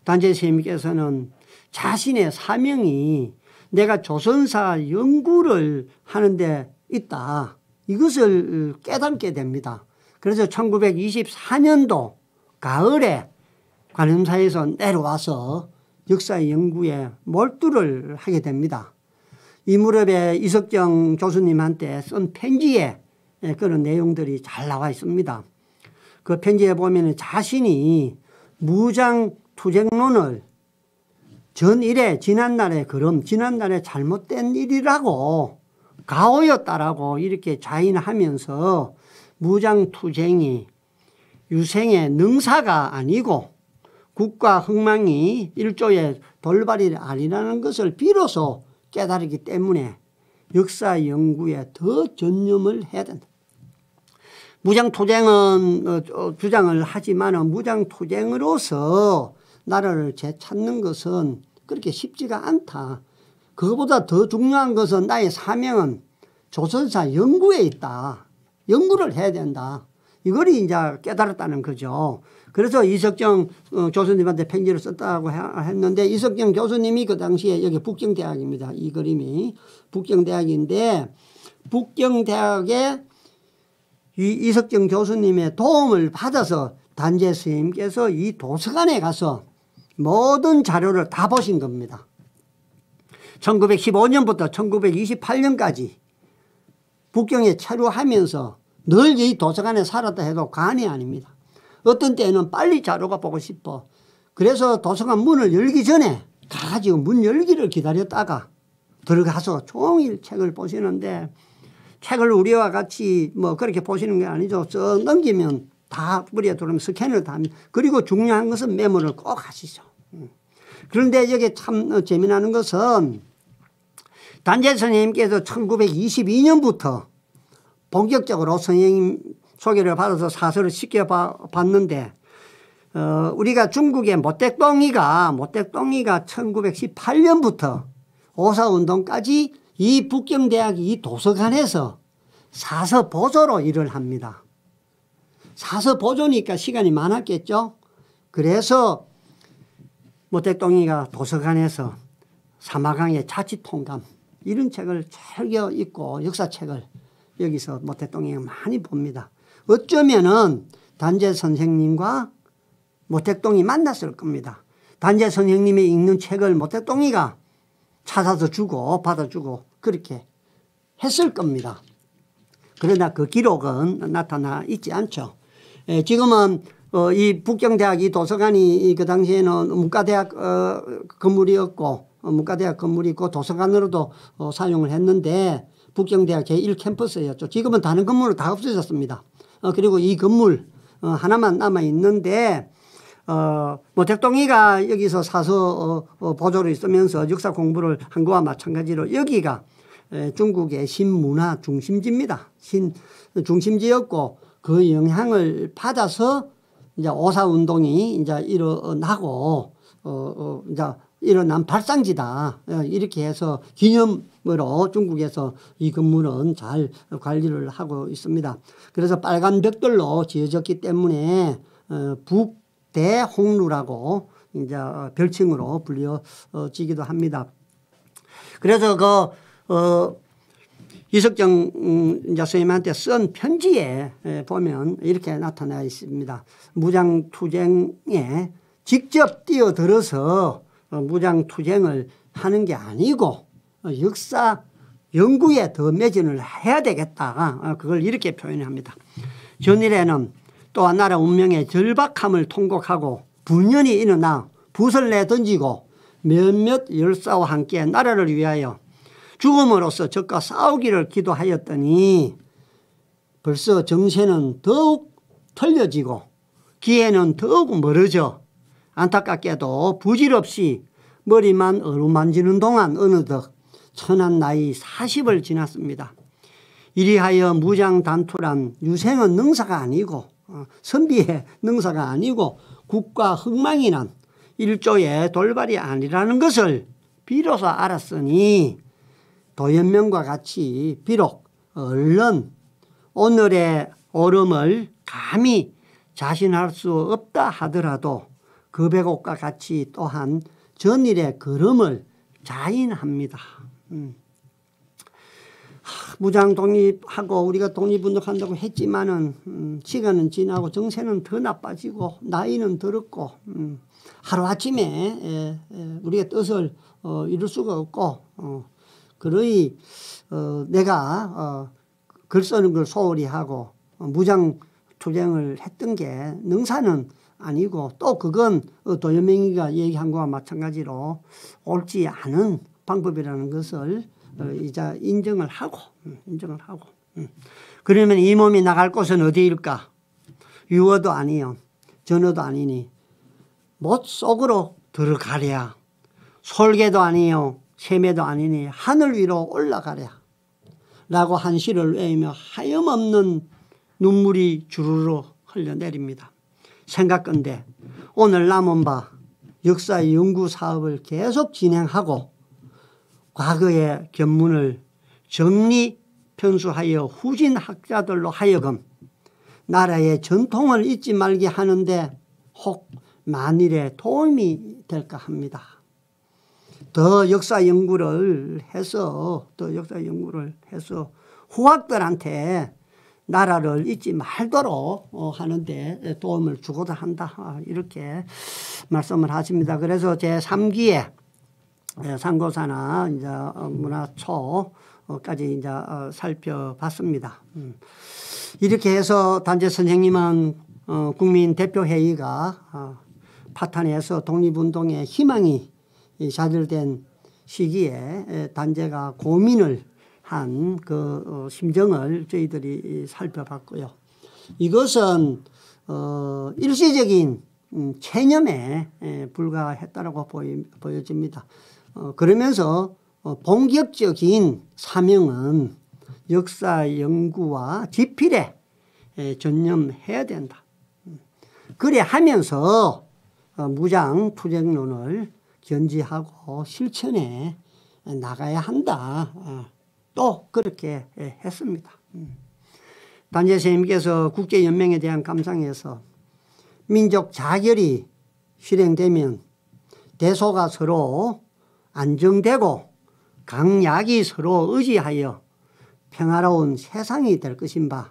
단재 스님께서는 자신의 사명이 내가 조선사 연구를 하는데 있다, 이것을 깨닫게 됩니다. 그래서 1924년도 가을에 관음사에서 내려와서 역사 연구에 몰두를 하게 됩니다. 이 무렵에 이석정 교수님한테 쓴 편지에 그런 내용들이 잘 나와 있습니다. 그 편지에 보면 자신이 무장투쟁론을 전일에 지난날의 걸음, 지난날의 잘못된 일이라고 가오였다라고 이렇게 자인하면서 무장투쟁이 유생의 능사가 아니고 국가 흥망이 일조의 돌발이 아니라는 것을 비로소 깨달았기 때문에 역사 연구에 더 전념을 해야 된다. 무장투쟁은 주장을 하지만 무장투쟁으로서 나라를 되찾는 것은 그렇게 쉽지가 않다. 그것보다 더 중요한 것은 나의 사명은 조선사 연구에 있다. 연구를 해야 된다. 이걸 이제 깨달았다는 거죠. 그래서 이석정 교수님한테 편지를 썼다고 했는데, 이석정 교수님이 그 당시에 여기 북경대학입니다. 이 그림이 북경대학인데, 북경대학에 이석정 교수님의 도움을 받아서 단재 스님께서 이 도서관에 가서 모든 자료를 다 보신 겁니다. 1915년부터 1928년까지 북경에 체류하면서 늘 이 도서관에 살았다 해도 과언이 아닙니다. 어떤 때는 빨리 자료가 보고 싶어. 그래서 도서관 문을 열기 전에 가가지고 문 열기를 기다렸다가 들어가서 종일 책을 보시는데, 책을 우리와 같이 뭐 그렇게 보시는 게 아니죠. 쭉 넘기면 다 뿌리에 들어오면 스캔을 다 합니다. 그리고 중요한 것은 메모를 꼭 하시죠. 그런데 여기 참 재미나는 것은 단재 선생님께서 1922년부터 본격적으로 선생님 소개를 받아서 사설을 시켜봤는데, 우리가 중국의 모택동이가 1918년부터 오사운동까지 이 북경대학 이 도서관에서 사서 보조로 일을 합니다. 사서 보조니까 시간이 많았겠죠. 그래서 모택동이가 도서관에서 사마강의 자치통감 이런 책을 즐겨 읽고 역사책을 여기서 모택동이가 많이 봅니다. 어쩌면은 단재 선생님과 모택동이 만났을 겁니다. 단재 선생님이 읽는 책을 모택동이가 찾아서 주고 받아주고 그렇게 했을 겁니다. 그러나 그 기록은 나타나 있지 않죠. 지금은 이 북경대학 이 도서관이 그 당시에는 문과대학 건물이었고, 문과대학 건물이 있고 도서관으로도 사용을 했는데 북경대학 제1캠퍼스였죠. 지금은 다른 건물은 다 없어졌습니다. 그리고 이 건물 하나만 남아 있는데, 모택동이가 여기서 사서 보조로 있으면서 역사 공부를 한 거와 마찬가지로 여기가 중국의 신문화 중심지입니다. 중심지였고, 그 영향을 받아서 이제 오사운동이 이제 일어나고, 이제 일어난 발상지다. 이렇게 해서 기념으로 중국에서 이 건물은 잘 관리를 하고 있습니다. 그래서 빨간 벽돌로 지어졌기 때문에 북대홍루라고 이제 별칭으로 불려지기도 합니다. 그래서 이석정 선생님한테 쓴 편지에 보면 이렇게 나타나 있습니다. 무장투쟁에 직접 뛰어들어서 무장투쟁을 하는 게 아니고 역사 연구에 더 매진을 해야 되겠다. 그걸 이렇게 표현합니다. 전일에는 또한 나라 운명의 절박함을 통곡하고 분연히 일어나 붓을 내던지고 몇몇 열사와 함께 나라를 위하여 죽음으로써 적과 싸우기를 기도하였더니 벌써 정세는 더욱 틀려지고 기회는 더욱 멀어져 안타깝게도 부질없이 머리만 어루만지는 동안 어느덧 천한 나이 40을 지났습니다. 이리하여 무장단투란 유생은 능사가 아니고 선비의 능사가 아니고 국가 흥망이 난 일조의 돌발이 아니라는 것을 비로소 알았으니 도연명과 같이 비록 얼른 오늘의 옳음을 감히 자신할 수 없다 하더라도 그105과 같이 또한 전일의 걸음을 자인합니다. 무장 독립하고 우리가 독립운동한다고 했지만은 시간은 지나고 정세는 더 나빠지고 나이는 들었고 하루아침에 우리의 뜻을 이룰 수가 없고 그러니 내가 글 쓰는 걸 소홀히 하고 무장 투쟁을 했던 게 능사는 아니고 또 그건 도연명이가 얘기한 것과 마찬가지로 옳지 않은 방법이라는 것을 이제 인정을 하고 그러면 이 몸이 나갈 곳은 어디일까? 유어도 아니요 전어도 아니니 못 속으로 들어가랴. 솔개도 아니요 샘매도 아니니 하늘 위로 올라가랴 라고 한 시를 외우며 하염없는 눈물이 주르르 흘러내립니다. 생각건대 오늘 남은 바 역사 연구 사업을 계속 진행하고 과거의 견문을 정리 편수하여 후진 학자들로 하여금 나라의 전통을 잊지 말게 하는데 혹 만일에 도움이 될까 합니다. 더 역사 연구를 해서 후학들한테 나라를 잊지 말도록 하는데 도움을 주고자 한다. 이렇게 말씀을 하십니다. 그래서 제3기에 상고사나 이제 문화초까지 이제 살펴봤습니다. 이렇게 해서 단재 선생님은 국민대표회의가 파탄에서 독립운동의 희망이 좌절된 시기에 단재가 고민을 한 그 심정을 저희들이 살펴봤고요. 이것은 일시적인 체념에 불과했다고 보여집니다. 그러면서 본격적인 사명은 역사 연구와 집필에 전념해야 된다. 그래 하면서 무장 투쟁론을 견지하고 실천해 나가야 한다. 또 그렇게 했습니다. 단재 선생님께서 국제연맹에 대한 감상에서 민족 자결이 실행되면 대소가 서로 안정되고 강약이 서로 의지하여 평화로운 세상이 될 것인바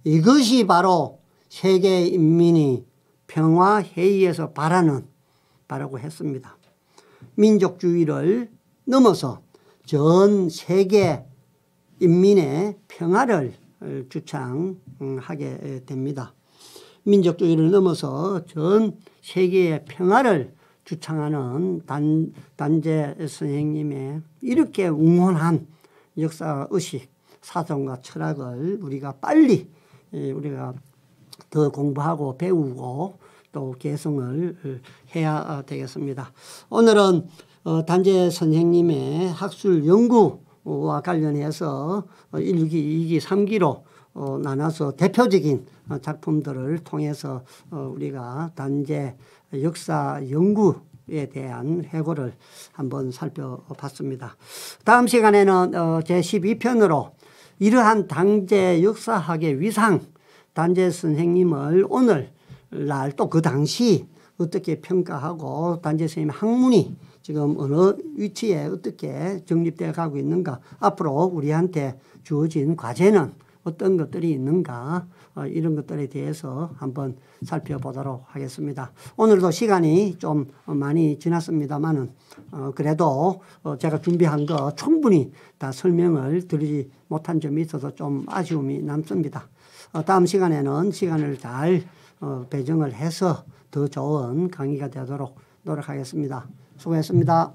이것이 바로 세계 인민이 평화회의에서 바라는 바라고 했습니다. 민족주의를 넘어서 전 세계 인민의 평화를 주창하게 됩니다. 민족주의를 넘어서 전 세계의 평화를 주창하는 단재 선생님의 이렇게 웅혼한 역사의식, 사상과 철학을 우리가 빨리 우리가 더 공부하고 배우고 또 개성을 해야 되겠습니다. 오늘은 단재 선생님의 학술 연구와 관련해서 1기, 2기, 3기로 나눠서 대표적인 작품들을 통해서 우리가 단재 역사 연구에 대한 회고를 한번 살펴봤습니다. 다음 시간에는 제12편으로 이러한 단재 역사학의 위상, 단재 선생님을 오늘날 또 그 당시 어떻게 평가하고 단재 선생님 학문이 지금 어느 위치에 어떻게 정립되어 가고 있는가, 앞으로 우리한테 주어진 과제는 어떤 것들이 있는가, 이런 것들에 대해서 한번 살펴보도록 하겠습니다. 오늘도 시간이 좀 많이 지났습니다만은 그래도 제가 준비한 거 충분히 다 설명을 드리지 못한 점이 있어서 좀 아쉬움이 남습니다. 다음 시간에는 시간을 잘 배정을 해서 더 좋은 강의가 되도록 노력하겠습니다. 수고했습니다.